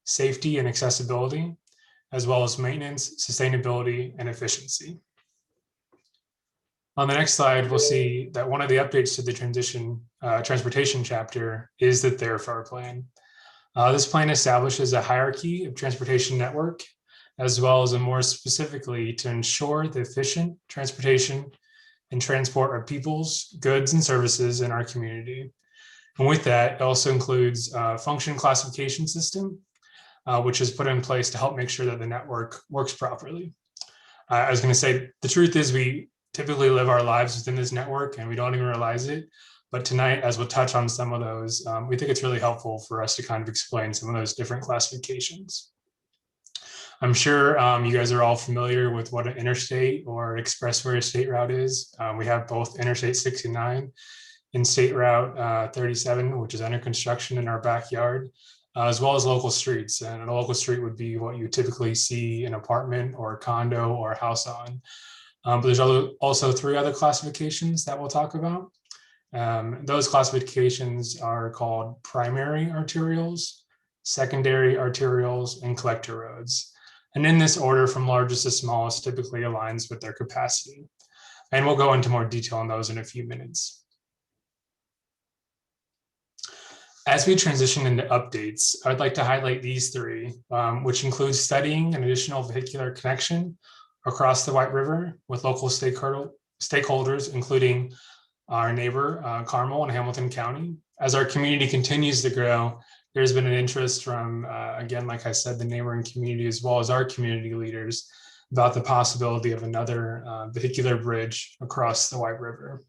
safety and accessibility, as well as maintenance, sustainability, and efficiency. On the next slide, we'll see that one of the updates to the transportation chapter is the thoroughfare plan. This plan establishes a hierarchy of transportation network, as well as more specifically to ensure the efficient transportation and transport of people's goods and services in our community. And with that, it also includes a function classification system, which is put in place to help make sure that the network works properly. I was going to say, the truth is we typically live our lives within this network and we don't even realize it. But tonight, as we'll touch on some of those, we think it's really helpful for us to kind of explain some of those different classifications. I'm sure you guys are all familiar with what an interstate or expressway or state route is. We have both Interstate 69 and State Route 37, which is under construction in our backyard, as well as local streets. And a local street would be what you typically see an apartment or a condo or a house on. But there's also 3 other classifications that we'll talk about. Those classifications are called primary arterials, secondary arterials, and collector roads. And in this order, from largest to smallest, typically aligns with their capacity. And we'll go into more detail on those in a few minutes. As we transition into updates, I'd like to highlight these 3, which include studying an additional vehicular connection across the White River with local stakeholders, including our neighbor, Carmel and Hamilton County. As our community continues to grow, there's been an interest from, again, like I said, the neighboring community, as well as our community leaders, about the possibility of another vehicular bridge across the White River.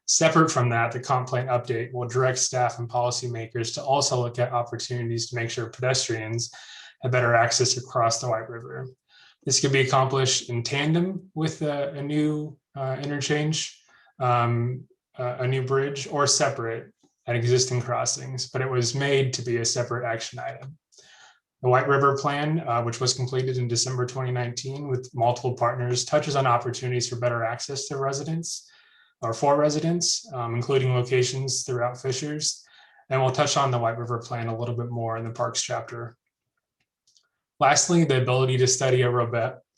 Separate from that, the comp plan update will direct staff and policymakers to also look at opportunities to make sure pedestrians have better access across the White River. This could be accomplished in tandem with a new interchange, a new bridge, or separate at existing crossings, but it was made to be a separate action item. The White River Plan, which was completed in December 2019 with multiple partners, touches on opportunities for better access to residents, or for residents, including locations throughout Fishers. And we'll touch on the White River Plan a little bit more in the Parks chapter. Lastly, the ability to study a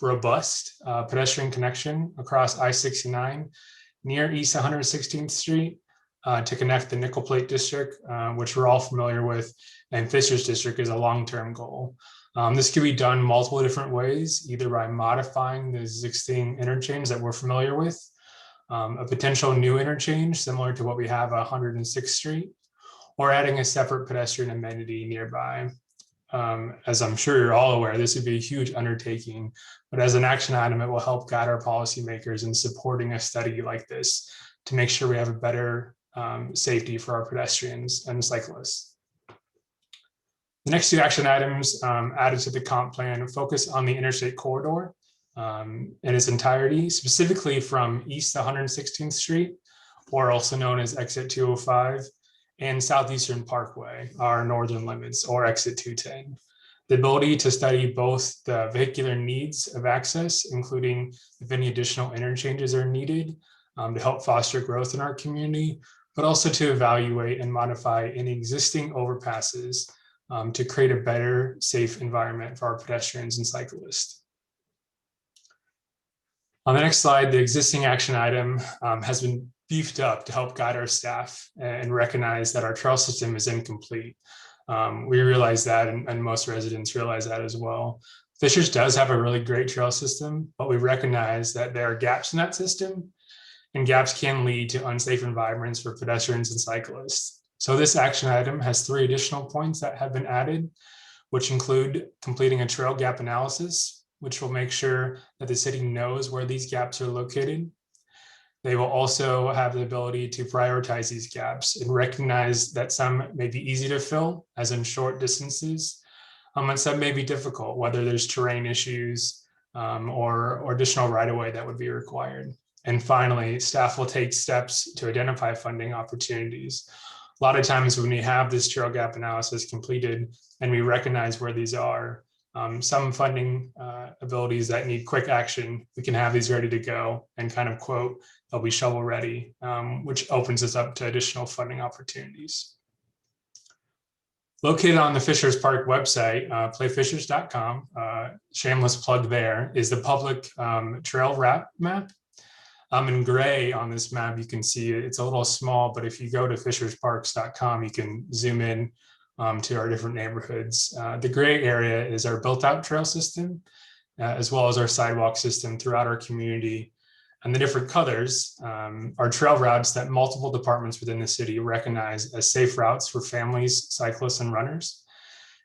robust pedestrian connection across I-69 near East 116th Street to connect the Nickel Plate District, which we're all familiar with, and Fishers District is a long-term goal. This can be done multiple different ways, either by modifying the existing interchange that we're familiar with, a potential new interchange similar to what we have 106th Street, or adding a separate pedestrian amenity nearby. As I'm sure you're all aware, this would be a huge undertaking, but as an action item, it will help guide our policymakers in supporting a study like this to make sure we have a better safety for our pedestrians and cyclists. The next 2 action items added to the comp plan focus on the interstate corridor in its entirety, specifically from East 116th Street, or also known as Exit 205, and Southeastern Parkway, our northern limits, or Exit 210. The ability to study both the vehicular needs of access, including if any additional interchanges are needed to help foster growth in our community, but also to evaluate and modify any existing overpasses to create a better, safe environment for our pedestrians and cyclists. On the next slide, the existing action item has been beefed up to help guide our staff and recognize that our trail system is incomplete. We realize that, and most residents realize that as well. Fishers does have a really great trail system, but we recognize that there are gaps in that system, and gaps can lead to unsafe environments for pedestrians and cyclists. So this action item has 3 additional points that have been added, which include completing a trail gap analysis, which will make sure that the city knows where these gaps are located. They will also have the ability to prioritize these gaps and recognize that some may be easy to fill, as in short distances, and some may be difficult, whether there's terrain issues or additional right-of-way that would be required. And finally, staff will take steps to identify funding opportunities. A lot of times when we have this trail gap analysis completed and we recognize where these are, some funding abilities that need quick action, we can have these ready to go and kind of quote, they'll be shovel ready, which opens us up to additional funding opportunities. Located on the Fishers Park website, playfishers.com, shameless plug there, is the public trail route map. In gray on this map, you can see it's a little small, but if you go to fishersparks.com, you can zoom in to our different neighborhoods. The gray area is our built out trail system, as well as our sidewalk system throughout our community. And the different colors are trail routes that multiple departments within the city recognize as safe routes for families, cyclists, and runners.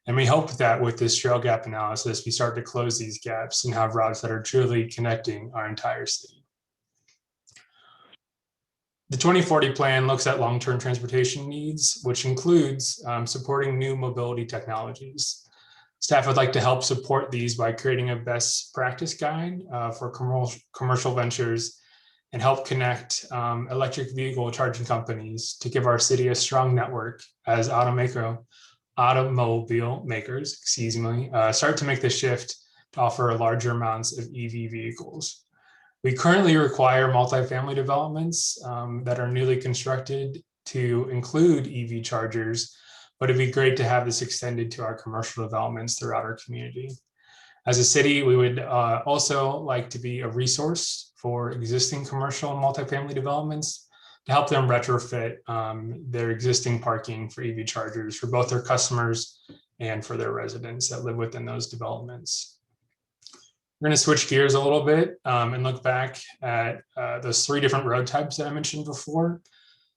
And we hope that with this trail gap analysis, we start to close these gaps and have routes that are truly connecting our entire city. The 2040 plan looks at long-term transportation needs, which includes supporting new mobility technologies. Staff would like to help support these by creating a best practice guide for commercial ventures and help connect electric vehicle charging companies to give our city a strong network as automobile makers, start to make the shift to offer larger amounts of EV vehicles. We currently require multifamily developments that are newly constructed to include EV chargers, but it'd be great to have this extended to our commercial developments throughout our community. As a city, we would also like to be a resource for existing commercial and multifamily developments to help them retrofit their existing parking for EV chargers for both their customers and for their residents that live within those developments. We're going to switch gears a little bit and look back at those 3 different road types that I mentioned before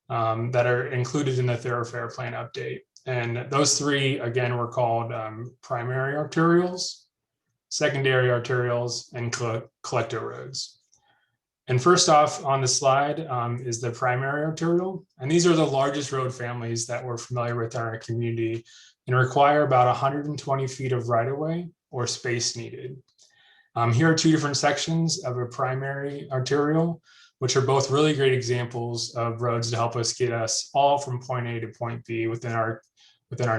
that are included in the thoroughfare plan update. And those 3, again, were called primary arterials, secondary arterials, and collector roads. And first off on the slide is the primary arterial. And these are the largest road families that we're familiar with in our community and require about 120 feet of right-of-way or space needed. Here are 2 different sections of a primary arterial, which are both really great examples of roads to help us get us all from point A to point B within our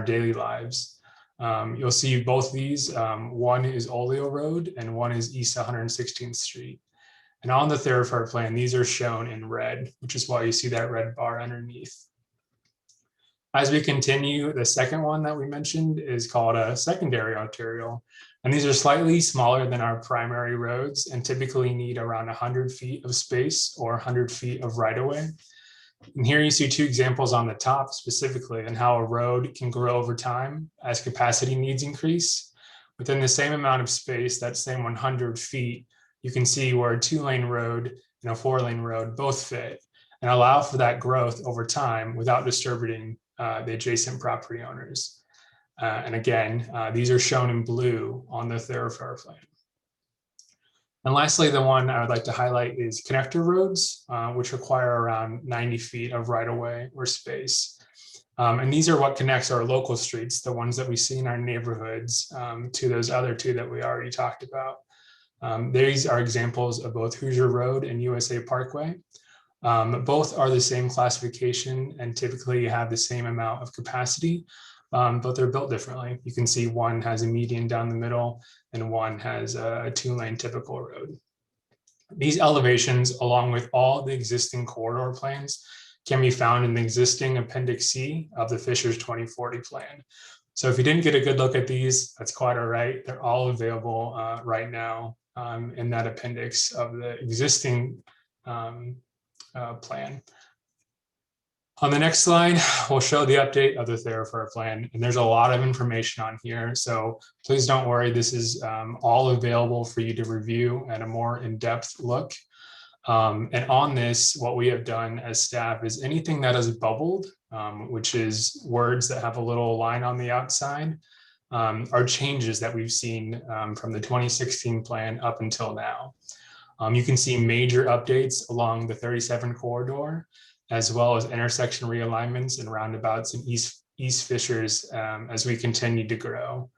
daily lives. You'll see both these. One is Oleo Road and one is East 116th Street. And on the thoroughfare plan, these are shown in red, which is why you see that red bar underneath. As we continue, the second one that we mentioned is called a secondary arterial. And these are slightly smaller than our primary roads and typically need around 100 feet of space or 100 feet of right-of-way. And here you see 2 examples on the top specifically and how a road can grow over time as capacity needs increase. Within the same amount of space, that same 100 feet, you can see where a 2-lane road and a 4-lane road both fit and allow for that growth over time without disturbing the adjacent property owners. And again, these are shown in blue on the thoroughfare plan. And lastly, the one I would like to highlight is connector roads, which require around 90 feet of right-of-way or space. And these are what connects our local streets, the ones that we see in our neighborhoods, to those other 2 that we already talked about. These are examples of both Hoosier Road and USA Parkway. Both are the same classification and typically have the same amount of capacity, but they're built differently. You can see one has a median down the middle and one has a 2-lane typical road. These elevations, along with all the existing corridor plans, can be found in the existing Appendix C of the Fishers 2040 plan. So if you didn't get a good look at these, that's quite all right. They're all available right now in that appendix of the existing plan. On the next slide, we'll show the update of the thoroughfare plan, and there's a lot of information on here. So please don't worry, this is all available for you to review at a more in-depth look. And on this, what we have done as staff is anything that is bubbled, which is words that have a little line on the outside, are changes that we've seen from the 2016 plan up until now. You can see major updates along the 37 corridor, as well as intersection realignments and roundabouts in East Fishers as we continue to grow.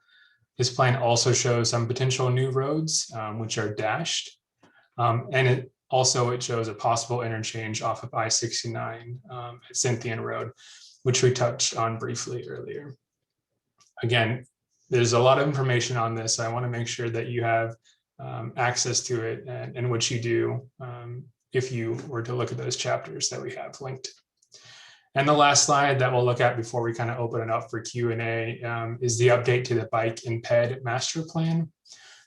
This plan also shows some potential new roads, which are dashed. And it shows a possible interchange off of I-69 at Cynthian Road, which we touched on briefly earlier. Again, there's a lot of information on this. So I want to make sure that you have access to it and what you do if you were to look at those chapters that we have linked. And the last slide that we'll look at before we kind of open it up for Q&A is the update to the bike and ped master plan.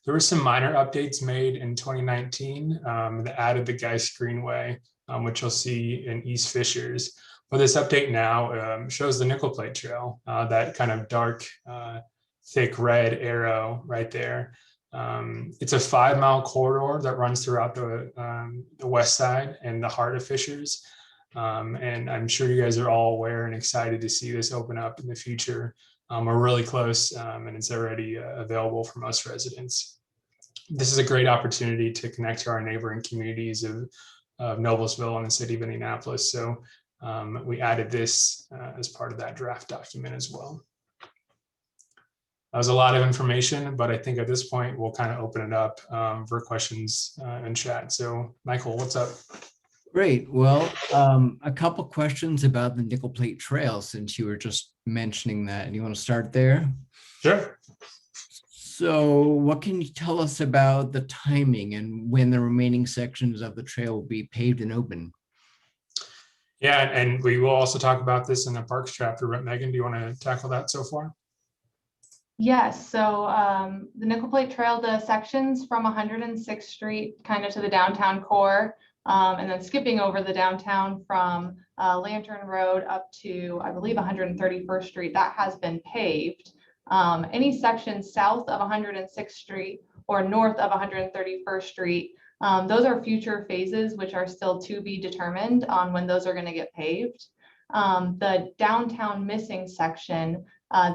There were some minor updates made in 2019 that added the Geist Greenway, which you'll see in East Fishers. But this update now shows the nickel plate trail, that kind of dark, thick red arrow right there. It's a 5-mile corridor that runs throughout the west side and the heart of Fishers. And I'm sure you guys are all aware and excited to see this open up in the future. We're really close and it's already available for most residents. This is a great opportunity to connect to our neighboring communities of Noblesville and the city of Indianapolis. So we added this as part of that draft document as well. That was a lot of information, but I think at this point, we'll kind of open it up for questions in chat. So Michael, what's up? Great. Well, a couple questions about the Nickel Plate Trail, since you were just mentioning that. You want to start there? Sure. So what can you tell us about the timing and when the remaining sections of the trail will be paved and open? Yeah, and we will also talk about this in the Parks chapter, but Megan, do you want to tackle that so far? Yes, so the Nickel Plate Trail, the sections from 106th Street kind of to the downtown core, and then skipping over the downtown from Lantern Road up to, I believe, 131st Street, that has been paved. Any sections south of 106th Street or north of 131st Street, those are future phases, which are still to be determined on when those are going to get paved. The downtown missing section,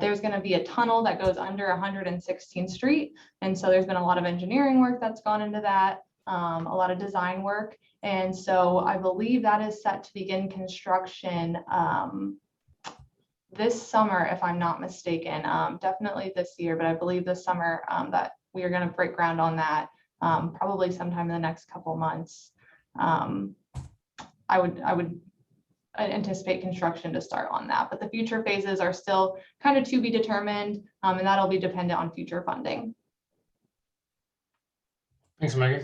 there's going to be a tunnel that goes under 116th Street. And so there's been a lot of engineering work that's gone into that, a lot of design work. And so I believe that is set to begin construction this summer, if I'm not mistaken, definitely this year, but I believe this summer that we are going to break ground on that probably sometime in the next couple months. I would anticipate construction to start on that, but the future phases are still kind of to be determined, and that'll be dependent on future funding. Thanks, Megan.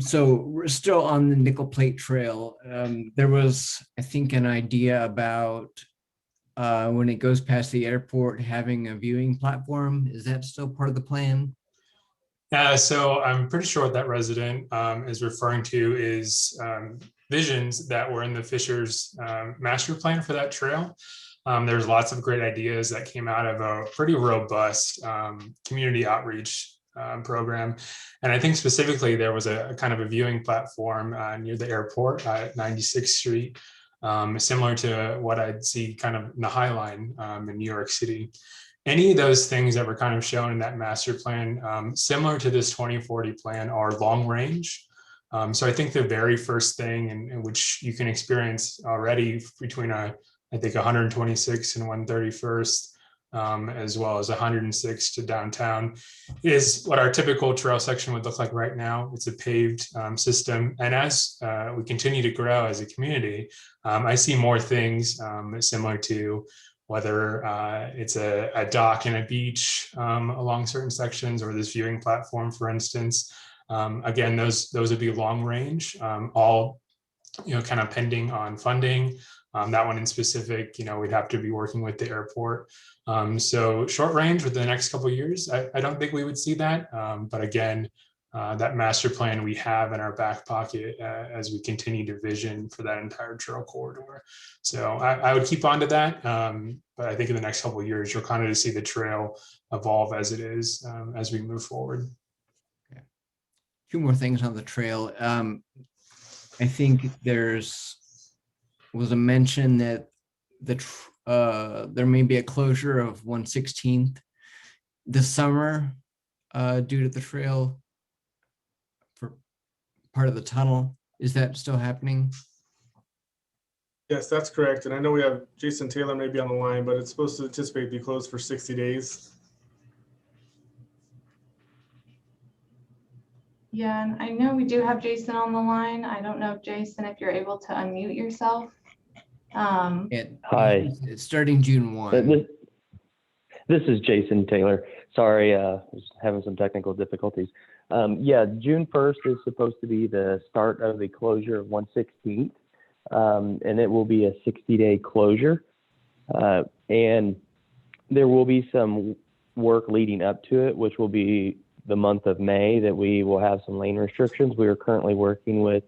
So we're still on the Nickel Plate Trail. There was, I think, an idea about when it goes past the airport, having a viewing platform. Is that still part of the plan? Yeah, so I'm pretty sure what that resident is referring to is visions that were in the Fishers master plan for that trail. There's lots of great ideas that came out of a pretty robust community outreach program. And I think specifically there was a kind of a viewing platform near the airport at 96th Street, similar to what I'd see kind of in the High Line in New York City. Any of those things that were kind of shown in that master plan, similar to this 2040 plan, are long range. So I think the very first thing in which you can experience already between I think 126 and 131st, as well as 106 to downtown, is what our typical trail section would look like right now. It's a paved system. And as we continue to grow as a community, I see more things similar to whether it's a dock and a beach along certain sections, or this viewing platform, for instance. Again, those would be long range, all kind of pending on funding. That one in specific, we'd have to be working with the airport. So short range within the next couple of years, I don't think we would see that. But again, that master plan we have in our back pocket as we continue to vision for that entire trail corridor. So I would keep on to that. But I think in the next couple of years, you'll kind of see the trail evolve as it is as we move forward. Okay. Two more things on the trail. I think was a mention that there may be a closure of 116th this summer due to the trail for part of the tunnel. Is that still happening? Yes, that's correct. And I know we have Jason Taylor maybe on the line, but it's supposed to anticipate to be closed for 60 days. Yeah, and I know we do have Jason on the line. I don't know, Jason, if you're able to unmute yourself. Hi. It's starting June 1. This is Jason Taylor. Sorry, I was having some technical difficulties. Yeah, June 1st is supposed to be the start of the closure of 116th, and it will be a 60-day closure. And there will be some work leading up to it, which will be the month of May, that we will have some lane restrictions. We are currently working with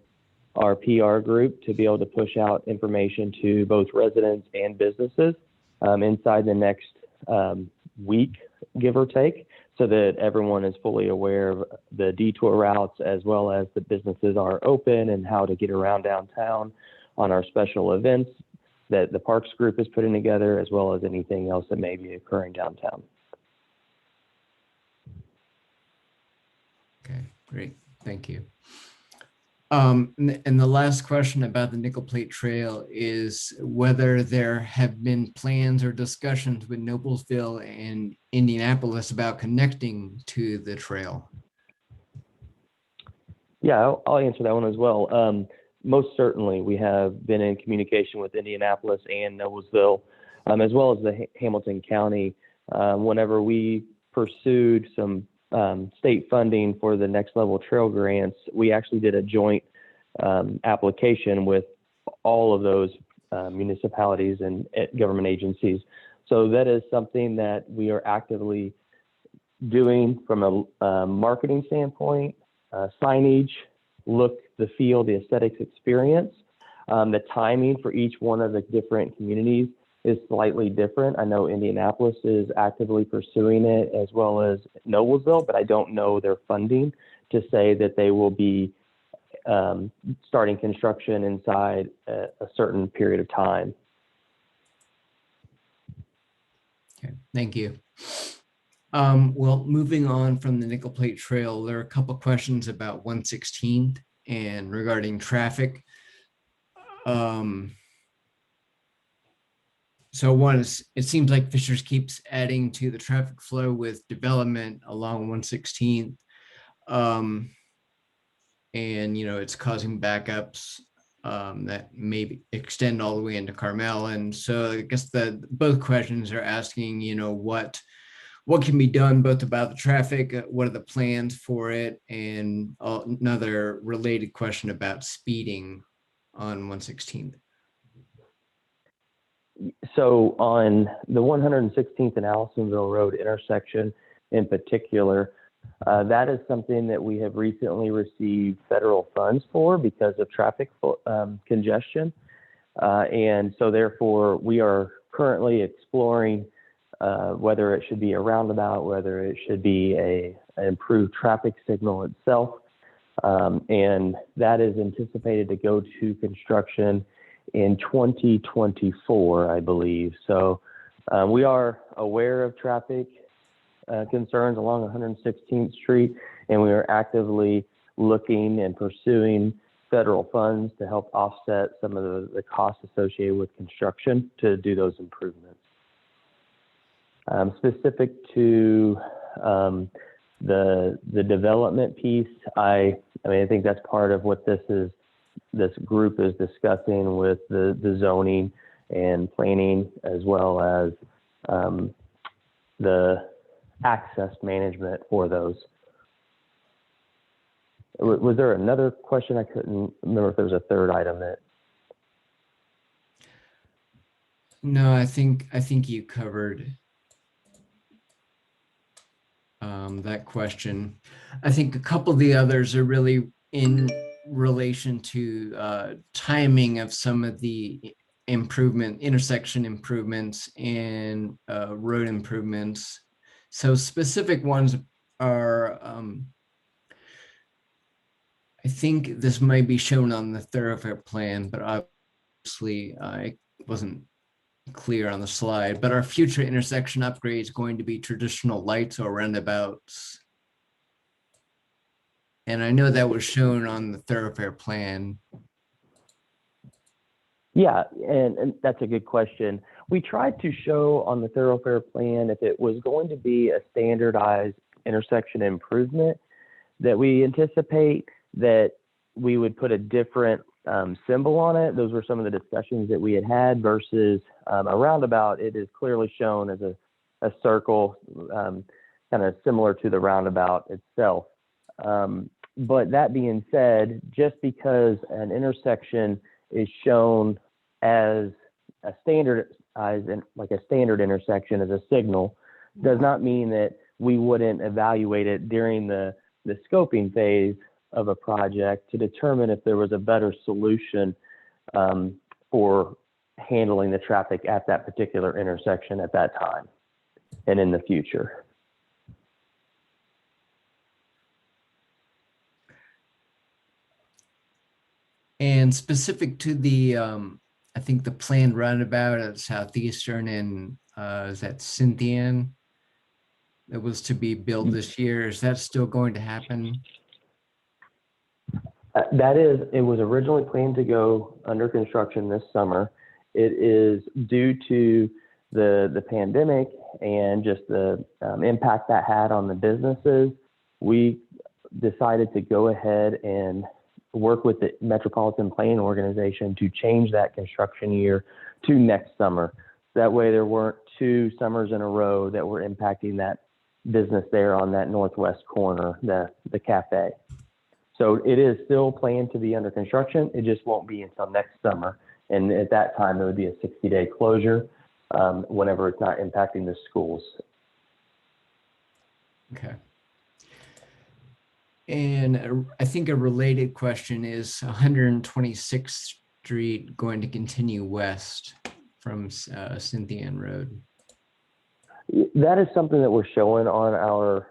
our PR group to be able to push out information to both residents and businesses inside the next week, give or take, so that everyone is fully aware of the detour routes, as well as the businesses are open and how to get around downtown on our special events that the Parks group is putting together, as well as anything else that may be occurring downtown. Okay, great. Thank you. And the last question about the Nickel Plate Trail is whether there have been plans or discussions with Noblesville and Indianapolis about connecting to the trail. Yeah, I'll answer that one as well. Most certainly, we have been in communication with Indianapolis and Noblesville, as well as the Hamilton County. Whenever we pursued some state funding for the next level trail grants, we actually did a joint application with all of those municipalities and government agencies. So that is something that we are actively doing from a marketing standpoint, signage, look, the feel, the aesthetics experience. The timing for each one of the different communities is slightly different. I know Indianapolis is actively pursuing it, as well as Noblesville, but I don't know their funding to say that they will be starting construction inside a certain period of time. Okay, thank you. Well, moving on from the Nickel Plate Trail, there are a couple questions about 116th and regarding traffic. So one is, it seems like Fishers keeps adding to the traffic flow with development along 116th. And, you know, it's causing backups that maybe extend all the way into Carmel. And so I guess both questions are asking, you know, what can be done both about the traffic, what are the plans for it, and another related question about speeding on 116th. So on the 116th and Allisonville Road intersection in particular, that is something that we have recently received federal funds for because of traffic congestion. And so therefore we are currently exploring whether it should be a roundabout, whether it should be an improved traffic signal itself. And that is anticipated to go to construction in 2024, I believe. So we are aware of traffic concerns along 116th Street, and we are actively looking and pursuing federal funds to help offset some of the costs associated with construction to do those improvements. Specific to the development piece, I mean, I think that's part of what this group is discussing with the zoning and planning, as well as the access management for those. Was there another question? I couldn't remember if there was a third item that. No, I think you covered that question. I think a couple of the others are really in relation to timing of some of the intersection improvements and road improvements. So specific ones are, I think this might be shown on the thoroughfare plan, but obviously I wasn't clear on the slide, but our future intersection upgrade is going to be traditional lights or roundabouts. And I know that was shown on the thoroughfare plan. Yeah, and that's a good question. We tried to show on the thoroughfare plan if it was going to be a standardized intersection improvement, that we anticipate that we would put a different symbol on it. Those were some of the discussions that we had versus a roundabout. It is clearly shown as a circle, kind of similar to the roundabout itself. But that being said, just because an intersection is shown as a standardized and like a standard intersection as a signal, does not mean that we wouldn't evaluate it during the scoping phase of a project to determine if there was a better solution for handling the traffic at that particular intersection at that time and in the future. And specific to the, I think the planned roundabout at Southeastern and is that Cynthian that was to be built this year, is that still going to happen? It was originally planned to go under construction this summer. It is due to the pandemic and just the impact that had on the businesses. We decided to go ahead and work with the Metropolitan Planning Organization to change that construction year to next summer. That way there weren't 2 summers in a row that were impacting that business there on that northwest corner, the cafe. So it is still planned to be under construction. It just won't be until next summer. And at that time, it would be a 60-day closure whenever it's not impacting the schools. Okay. And I think a related question is 126th Street going to continue west from Cynthia Ann Road? That is something that we're showing on our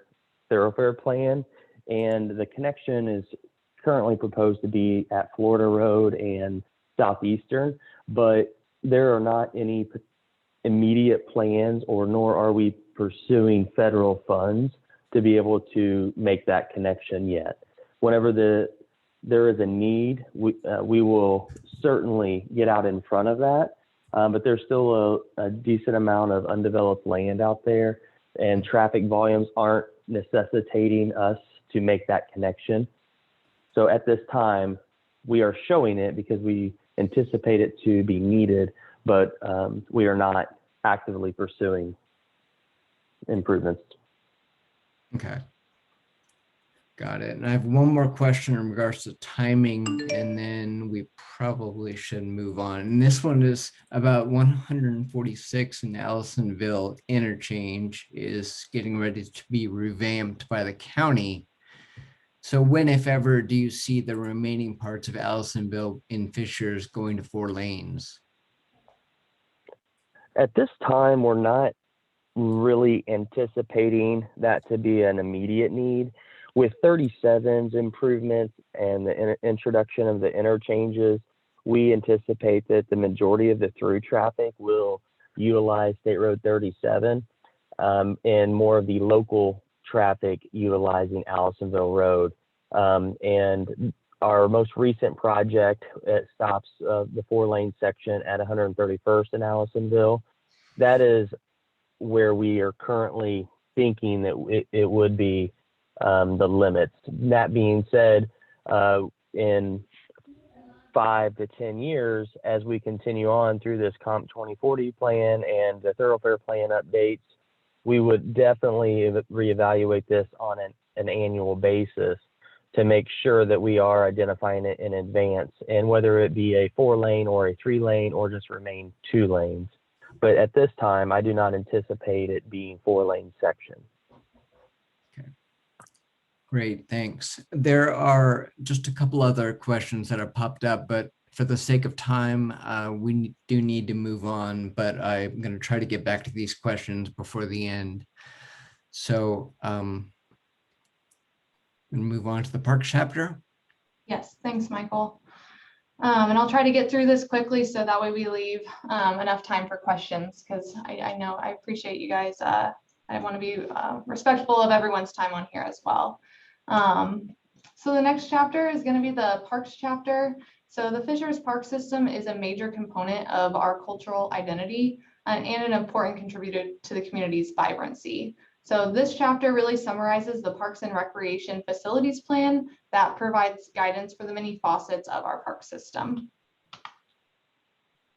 thoroughfare plan, and the connection is currently proposed to be at Florida Road and Southeastern, but there are not any immediate plans, or nor are we pursuing federal funds to be able to make that connection yet. Whenever there is a need, we will certainly get out in front of that. But there's still a decent amount of undeveloped land out there, and traffic volumes aren't necessitating us to make that connection. So at this time, we are showing it because we anticipate it to be needed, but we are not actively pursuing improvements. Okay. Got it. And I have one more question in regards to timing, and then we probably should move on. And this one is about 146 in Allisonville interchange is getting ready to be revamped by the county. So when, if ever, do you see the remaining parts of Allisonville in Fishers going to 4 lanes? At this time, we're not really anticipating that to be an immediate need. With 37's improvements and the introduction of the interchanges, we anticipate that the majority of the through traffic will utilize State Road 37 and more of the local traffic utilizing Allisonville Road. And our most recent project, it stops the 4-lane section at 131st in Allisonville. That is where we are currently thinking that it would be the limits. That being said, in 5 to 10 years, as we continue on through this Comp 2040 plan and the thoroughfare plan updates, we would definitely reevaluate this on an annual basis to make sure that we are identifying it in advance, and whether it be a 4-lane or a 3-lane or just remain 2 lanes. But at this time, I do not anticipate it being 4-lane section. Great, thanks. There are just a couple other questions that have popped up, but for the sake of time, we do need to move on, but I'm going to try to get back to these questions before the end. So we'll move on to the parks chapter. Yes, thanks, Michael. And I'll try to get through this quickly so that way we leave enough time for questions, because I know I appreciate you guys. I want to be respectful of everyone's time on here as well. So the next chapter is going to be the parks chapter. So the Fishers Park System is a major component of our cultural identity and an important contributor to the community's vibrancy. So this chapter really summarizes the Parks and Recreation Facilities Plan that provides guidance for the many facets of our park system.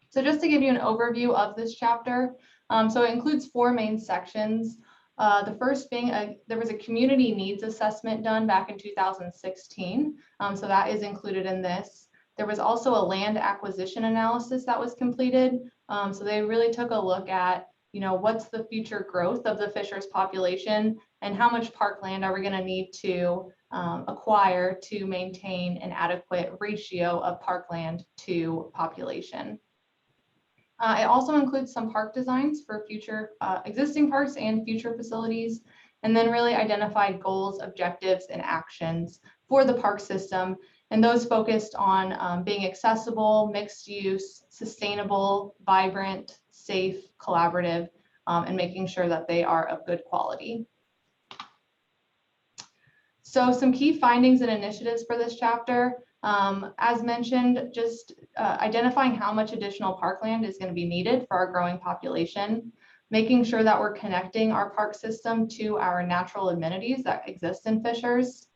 So just to give you an overview of this chapter, so it includes 4 main sections. The first being there was a community needs assessment done back in 2016. So that is included in this. There was also a land acquisition analysis that was completed. So they really took a look at, what's the future growth of the Fishers population and how much parkland are we going to need to acquire to maintain an adequate ratio of parkland to population. It also includes some park designs for future existing parks and future facilities, and then really identified goals, objectives, and actions for the park system, and those focused on being accessible, mixed use, sustainable, vibrant, safe, collaborative, and making sure that they are of good quality. So some key findings and initiatives for this chapter. As mentioned, just identifying how much additional parkland is going to be needed for our growing population, making sure that we're connecting our park system to our natural amenities that exist in Fishers,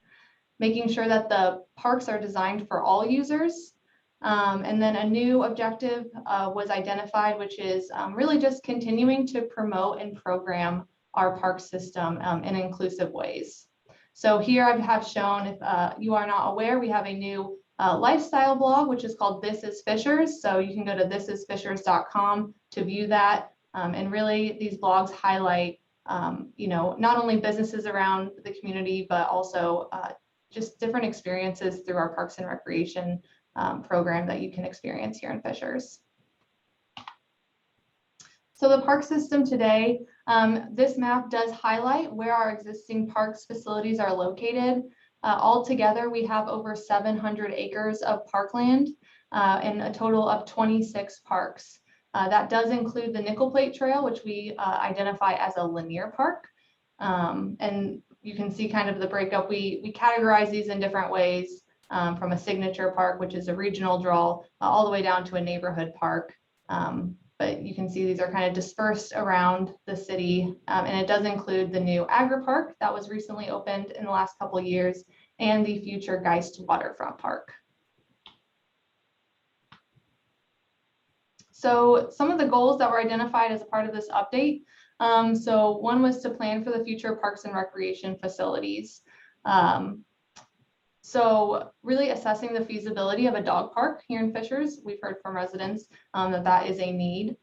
making sure that the parks are designed for all users. And then a new objective was identified, which is really just continuing to promote and program our park system in inclusive ways. So here I have shown, if you are not aware, we have a new lifestyle blog, which is called This is Fishers. So you can go to thisisfishers.com to view that. And really these blogs highlight, not only businesses around the community, but also just different experiences through our Parks and Recreation program that you can experience here in Fishers. So the park system today, this map does highlight where our existing parks facilities are located. Altogether, we have over 700 acres of parkland and a total of 26 parks. That does include the Nickel Plate Trail, which we identify as a linear park. And you can see kind of the breakup. We categorize these in different ways, from a signature park, which is a regional draw, all the way down to a neighborhood park. But you can see these are kind of dispersed around the city. And it does include the new Agri Park that was recently opened in the last couple of years, and the future Geist Waterfront Park. So some of the goals that were identified as a part of this update. So one was to plan for the future parks and recreation facilities. So really assessing the feasibility of a dog park here in Fishers. We've heard from residents that is a need.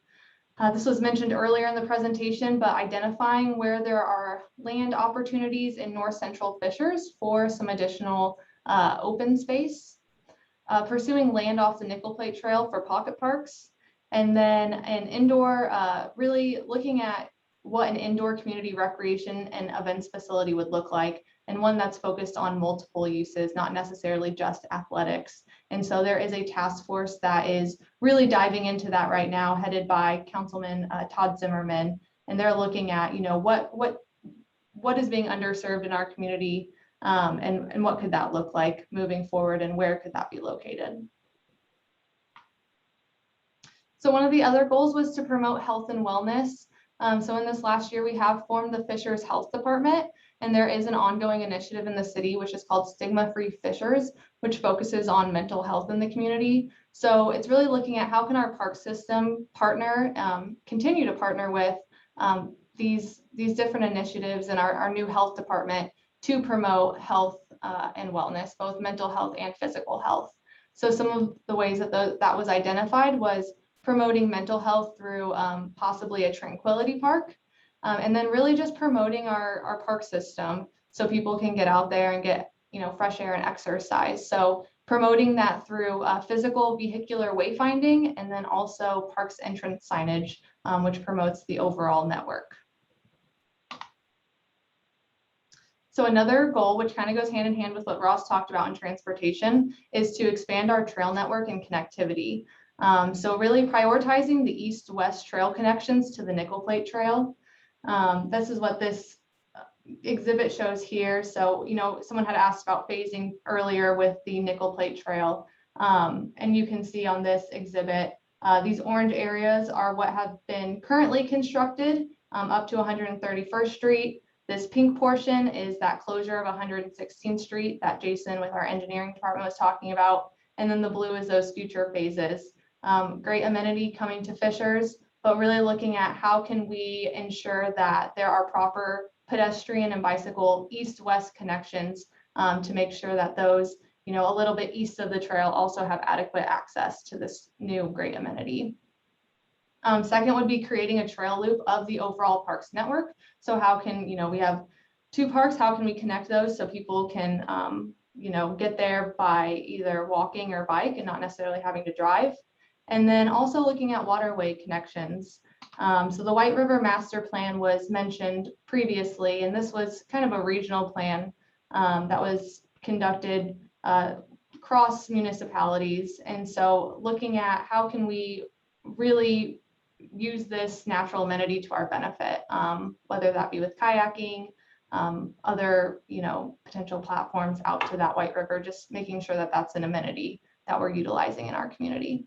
This was mentioned earlier in the presentation, but identifying where there are land opportunities in North Central Fishers for some additional open space. Pursuing land off the Nickel Plate Trail for pocket parks. And then an indoor, really looking at what an indoor community recreation and events facility would look like, and one that's focused on multiple uses, not necessarily just athletics. And so there is a task force that is really diving into that right now, headed by Councilman Todd Zimmerman. And they're looking at, what is being underserved in our community, and what could that look like moving forward, and where could that be located? So one of the other goals was to promote health and wellness. So in this last year, we have formed the Fishers Health Department, and there is an ongoing initiative in the city, which is called Stigma-Free Fishers, which focuses on mental health in the community. So it's really looking at how can our park system continue to partner with these different initiatives in our new health department to promote health and wellness, both mental health and physical health. So some of the ways that that was identified was promoting mental health through possibly a tranquility park, and then really just promoting our park system so people can get out there and get fresh air and exercise. So promoting that through physical vehicular wayfinding, and then also parks entrance signage, which promotes the overall network. So another goal, which kind of goes hand in hand with what Ross talked about in transportation, is to expand our trail network and connectivity. So really prioritizing the east-west trail connections to the Nickel Plate Trail. This is what this exhibit shows here. So, someone had asked about phasing earlier with the Nickel Plate Trail. And you can see on this exhibit, these orange areas are what have been currently constructed up to 131st Street. This pink portion is that closure of 116th Street that Jason with our engineering department was talking about. And then the blue is those future phases. Great amenity coming to Fishers, but really looking at how can we ensure that there are proper pedestrian and bicycle east-west connections to make sure that those, a little bit east of the trail also have adequate access to this new great amenity. Second would be creating a trail loop of the overall parks network. So how can, we have 2 parks, how can we connect those so people can, get there by either walking or bike and not necessarily having to drive. And then also looking at waterway connections. So the White River Master Plan was mentioned previously, and this was kind of a regional plan that was conducted across municipalities. And so looking at how can we really use this natural amenity to our benefit, whether that be with kayaking, other, potential platforms out to that White River, just making sure that that's an amenity that we're utilizing in our community.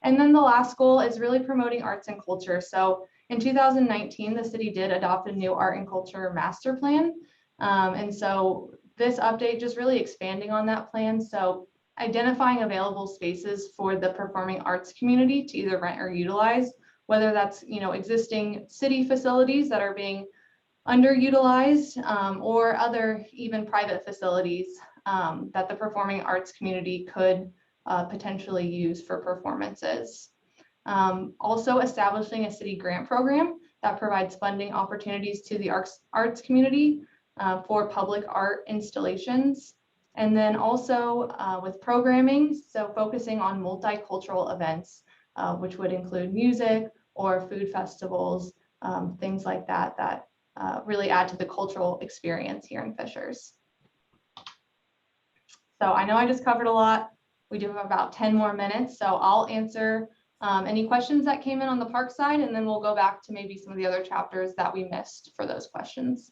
And then the last goal is really promoting arts and culture. So in 2019, the city did adopt a new art and culture master plan. And so this update just really expanding on that plan. So identifying available spaces for the performing arts community to either rent or utilize, whether that's, existing city facilities that are being underutilized, or other even private facilities that the performing arts community could potentially use for performances. Also establishing a city grant program that provides funding opportunities to the arts community for public art installations. And then also with programming, so focusing on multicultural events, which would include music or food festivals, things like that, that really add to the cultural experience here in Fishers. So I know I just covered a lot. We do have about 10 more minutes, so I'll answer any questions that came in on the park side, and then we'll go back to maybe some of the other chapters that we missed for those questions.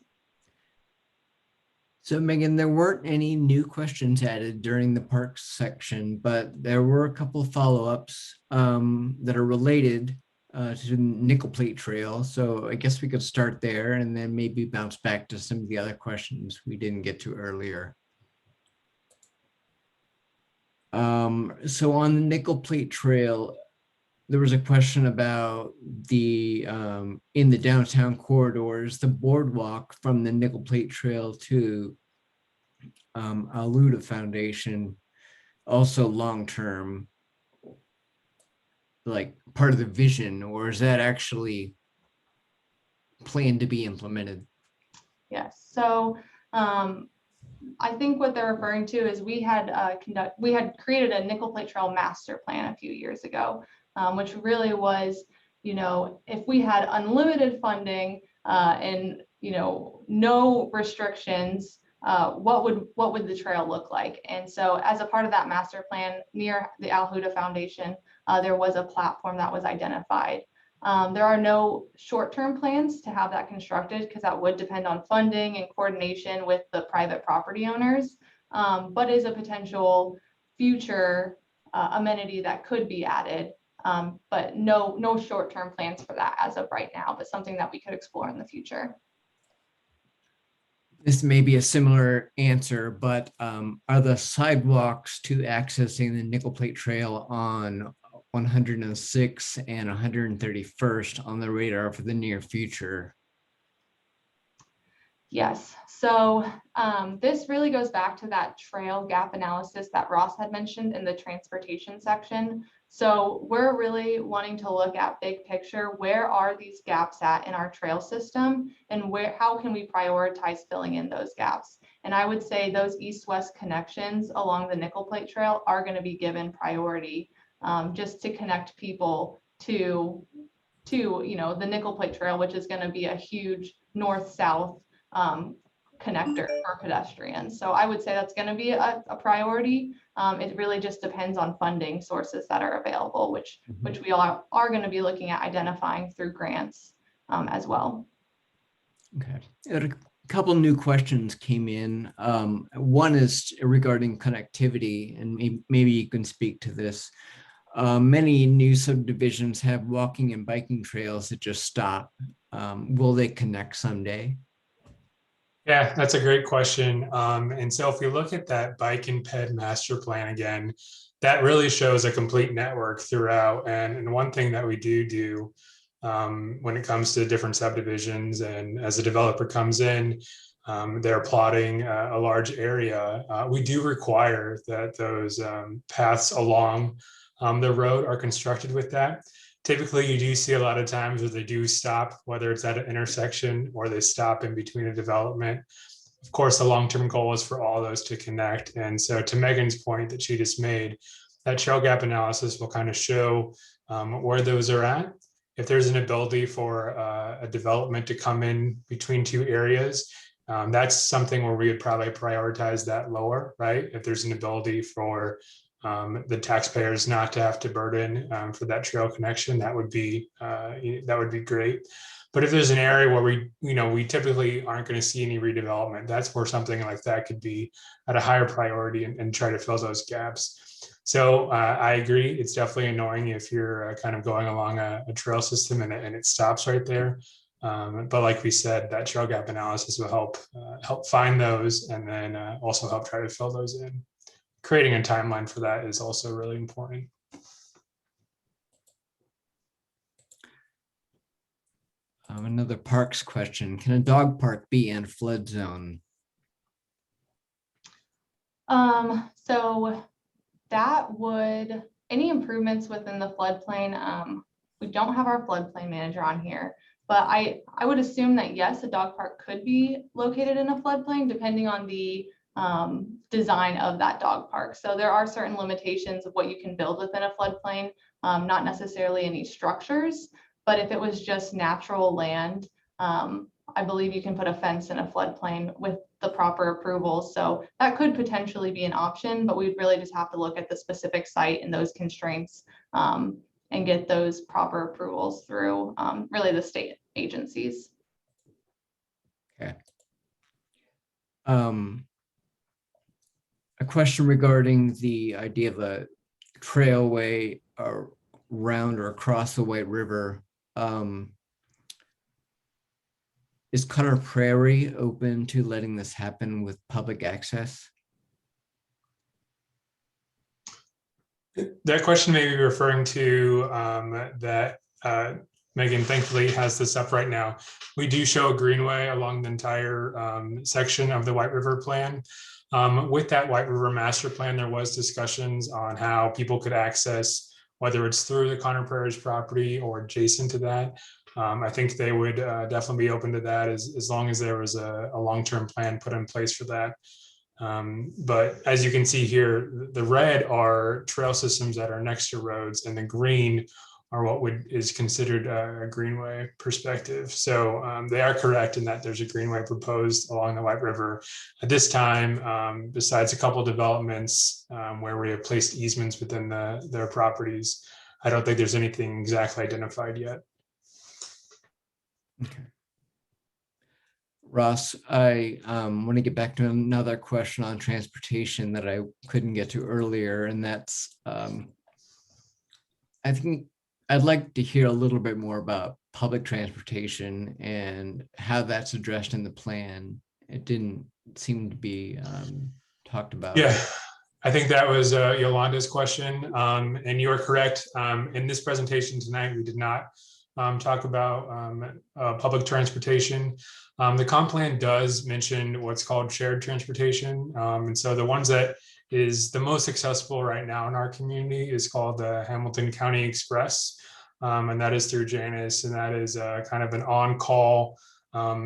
So Megan, there weren't any new questions added during the parks section, but there were a couple of follow-ups that are related to the Nickel Plate Trail. So I guess we could start there and then maybe bounce back to some of the other questions we didn't get to earlier. So on the Nickel Plate Trail, there was a question about the in the downtown corridors, the boardwalk from the Nickel Plate Trail to Aluda Foundation, also long-term, like part of the vision, or is that actually planned to be implemented? Yes, so I think what they're referring to is we had created a Nickel Plate Trail master plan a few years ago, which really was, if we had unlimited funding and no restrictions, what would the trail look like? And so as a part of that master plan near the Alhuda Foundation, there was a platform that was identified. There are no short-term plans to have that constructed because that would depend on funding and coordination with the private property owners, but is a potential future amenity that could be added, but no short-term plans for that as of right now, but something that we could explore in the future. This may be a similar answer, but are the sidewalks to accessing the Nickel Plate Trail on 106 and 131st on the radar for the near future? Yes, so this really goes back to that trail gap analysis that Ross had mentioned in the transportation section. So we're really wanting to look at big picture, where are these gaps at in our trail system, and how can we prioritize filling in those gaps? And I would say those east-west connections along the Nickel Plate Trail are going to be given priority, just to connect people to the Nickel Plate Trail, which is going to be a huge north-south connector for pedestrians. So I would say that's going to be a priority. It really just depends on funding sources that are available, which we all are going to be looking at identifying through grants as well. Okay. A couple new questions came in. One is regarding connectivity, and maybe you can speak to this. Many new subdivisions have walking and biking trails that just stop. Will they connect someday? Yeah, that's a great question. And so if we look at that bike and ped master plan again, that really shows a complete network throughout. And one thing that we do when it comes to different subdivisions, and as a developer comes in, they're plotting a large area, we do require that those paths along the road are constructed with that. Typically, you do see a lot of times where they do stop, whether it's at an intersection or they stop in between a development. Of course, the long-term goal is for all those to connect. And so to Megan's point that she just made, that trail gap analysis will kind of show where those are at. If there's an ability for a development to come in between two areas, that's something where we would probably prioritize that lower, right? If there's an ability for the taxpayers not to have to burden for that trail connection, that would be great. But if there's an area where we typically aren't going to see any redevelopment, that's where something like that could be at a higher priority and try to fill those gaps. So I agree. It's definitely annoying if you're kind of going along a trail system and it stops right there. But like we said, that trail gap analysis will help find those and then also help try to fill those in. Creating a timeline for that is also really important. Another parks question. Can a dog park be in a flood zone? So that would, any improvements within the floodplain, we don't have our floodplain manager on here, but I would assume that yes, a dog park could be located in a floodplain depending on the design of that dog park. So there are certain limitations of what you can build within a floodplain, not necessarily any structures, but if it was just natural land, I believe you can put a fence in a floodplain with the proper approvals. So that could potentially be an option, but we'd really just have to look at the specific site and those constraints and get those proper approvals through really the state agencies. Okay. A question regarding the idea of a trailway around or across the White River. Is Connor Prairie open to letting this happen with public access? That question may be referring to that Megan thankfully has this up right now. We do show a greenway along the entire section of the White River plan. With that White River master plan, there was discussions on how people could access, whether it's through the Connor Prairie's property or adjacent to that. I think they would definitely be open to that as long as there was a long-term plan put in place for that. But as you can see here, the red are trail systems that are next to roads, and the green are what is considered a greenway perspective. So they are correct in that there's a greenway proposed along the White River. At this time, besides a couple of developments where we have placed easements within their properties, I don't think there's anything exactly identified yet. Okay. Ross, I want to get back to another question on transportation that I couldn't get to earlier, and that's I think I'd like to hear a little bit more about public transportation and how that's addressed in the plan. It didn't seem to be talked about. Yeah, I think that was Yolanda's question, and you are correct. In this presentation tonight, we did not talk about public transportation. The comp plan does mention what's called shared transportation. And so the ones that is the most accessible right now in our community is called the Hamilton County Express. And that is through Janus, and that is kind of an on-call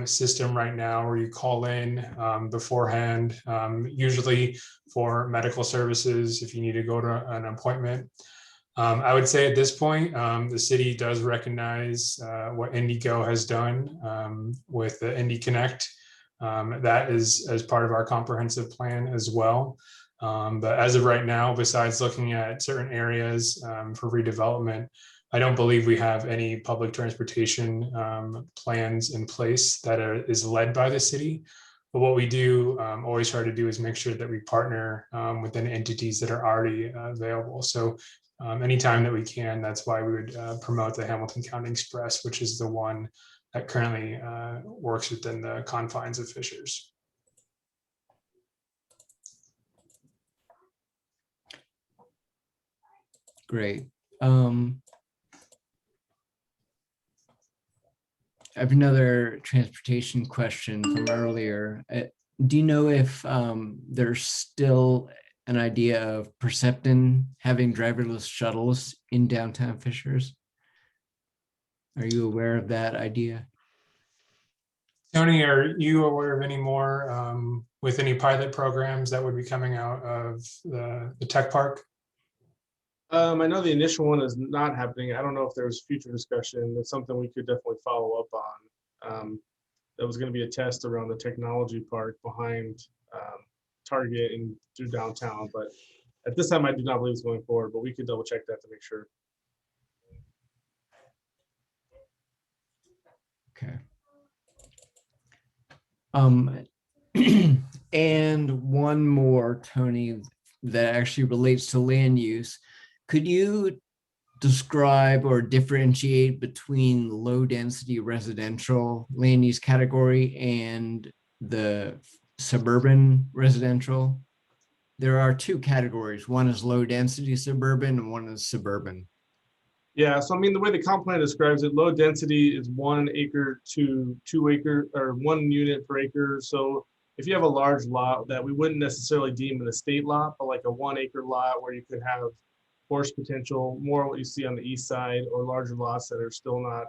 system right now where you call in beforehand, usually for medical services if you need to go to an appointment. I would say at this point, the city does recognize what Indigo has done with the Indy Connect. That is as part of our comprehensive plan as well. But as of right now, besides looking at certain areas for redevelopment, I don't believe we have any public transportation plans in place that is led by the city. But what we do always try to do is make sure that we partner within entities that are already available. So anytime that we can, that's why we would promote the Hamilton County Express, which is the one that currently works within the confines of Fishers. Great. I have another transportation question from earlier. Do you know if there's still an idea of Percepton having driverless shuttles in downtown Fishers? Are you aware of that idea? Tony, are you aware of any more with any pilot programs that would be coming out of the tech park? I know the initial one is not happening. I don't know if there's future discussion. That's something we could definitely follow up on. That was going to be a test around the technology park behind Target and through downtown, but At this time, I do not believe it's going forward, but we could double check that to make sure. Okay. And one more, Tony, that actually relates to land use. Could you describe or differentiate between low density residential land use category and the suburban residential? There are two categories. One is low density suburban and one is suburban. Yeah, so I mean, the way the comp plan describes it, low density is 1 acre to 2 acre or 1 unit per acre. So if you have a large lot that we wouldn't necessarily deem an estate lot, but like a 1 acre lot where you could have horse potential, more what you see on the east side, or larger lots that are still not,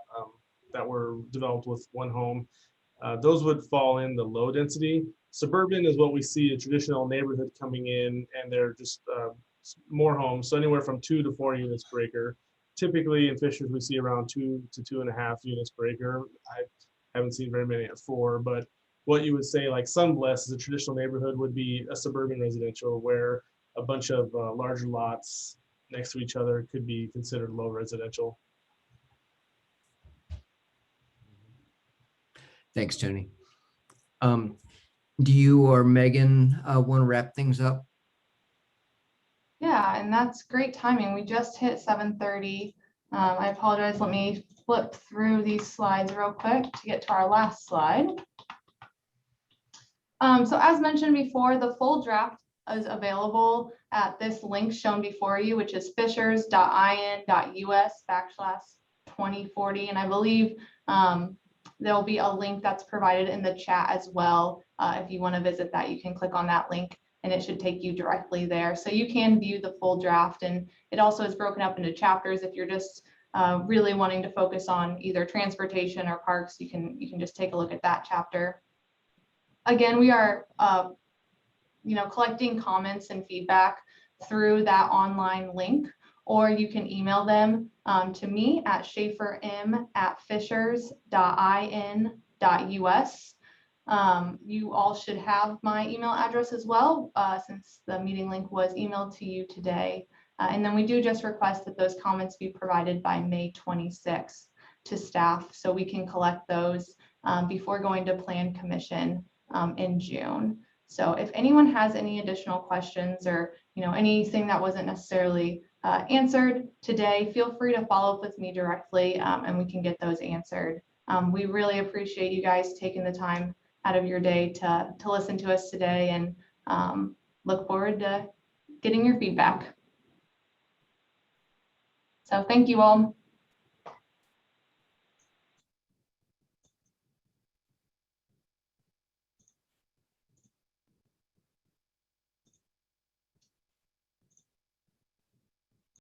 that were developed with 1 home, those would fall in the low density. Suburban is what we see, a traditional neighborhood coming in, and they're just more homes, so anywhere from 2 to 4 units per acre. Typically in Fishers, we see around 2 to 2.5 units per acre. I haven't seen very many at 4, but what you would say like Sunblest is a traditional neighborhood would be a suburban residential where a bunch of larger lots next to each other could be considered low residential. Thanks, Tony. Do you or Megan want to wrap things up? Yeah, and that's great timing. We just hit 7:30. I apologize. Let me flip through these slides real quick to get to our last slide. So as mentioned before, the full draft is available at this link shown before you, which is fishers.in.us/2040. And I believe there'll be a link that's provided in the chat as well. If you want to visit that, you can click on that link and it should take you directly there. So you can view the full draft, and it also is broken up into chapters. If you're just really wanting to focus on either transportation or parks, you can just take a look at that chapter. Again, we are collecting comments and feedback through that online link, or you can email them to me at schaeferm@fishers.in.us. You all should have my email address as well, since the meeting link was emailed to you today. And then we do just request that those comments be provided by May 26th to staff, so we can collect those before going to Plan Commission in June. So if anyone has any additional questions or anything that wasn't necessarily answered today, feel free to follow up with me directly, and we can get those answered. We really appreciate you guys taking the time out of your day to listen to us today, and look forward to getting your feedback. So thank you all.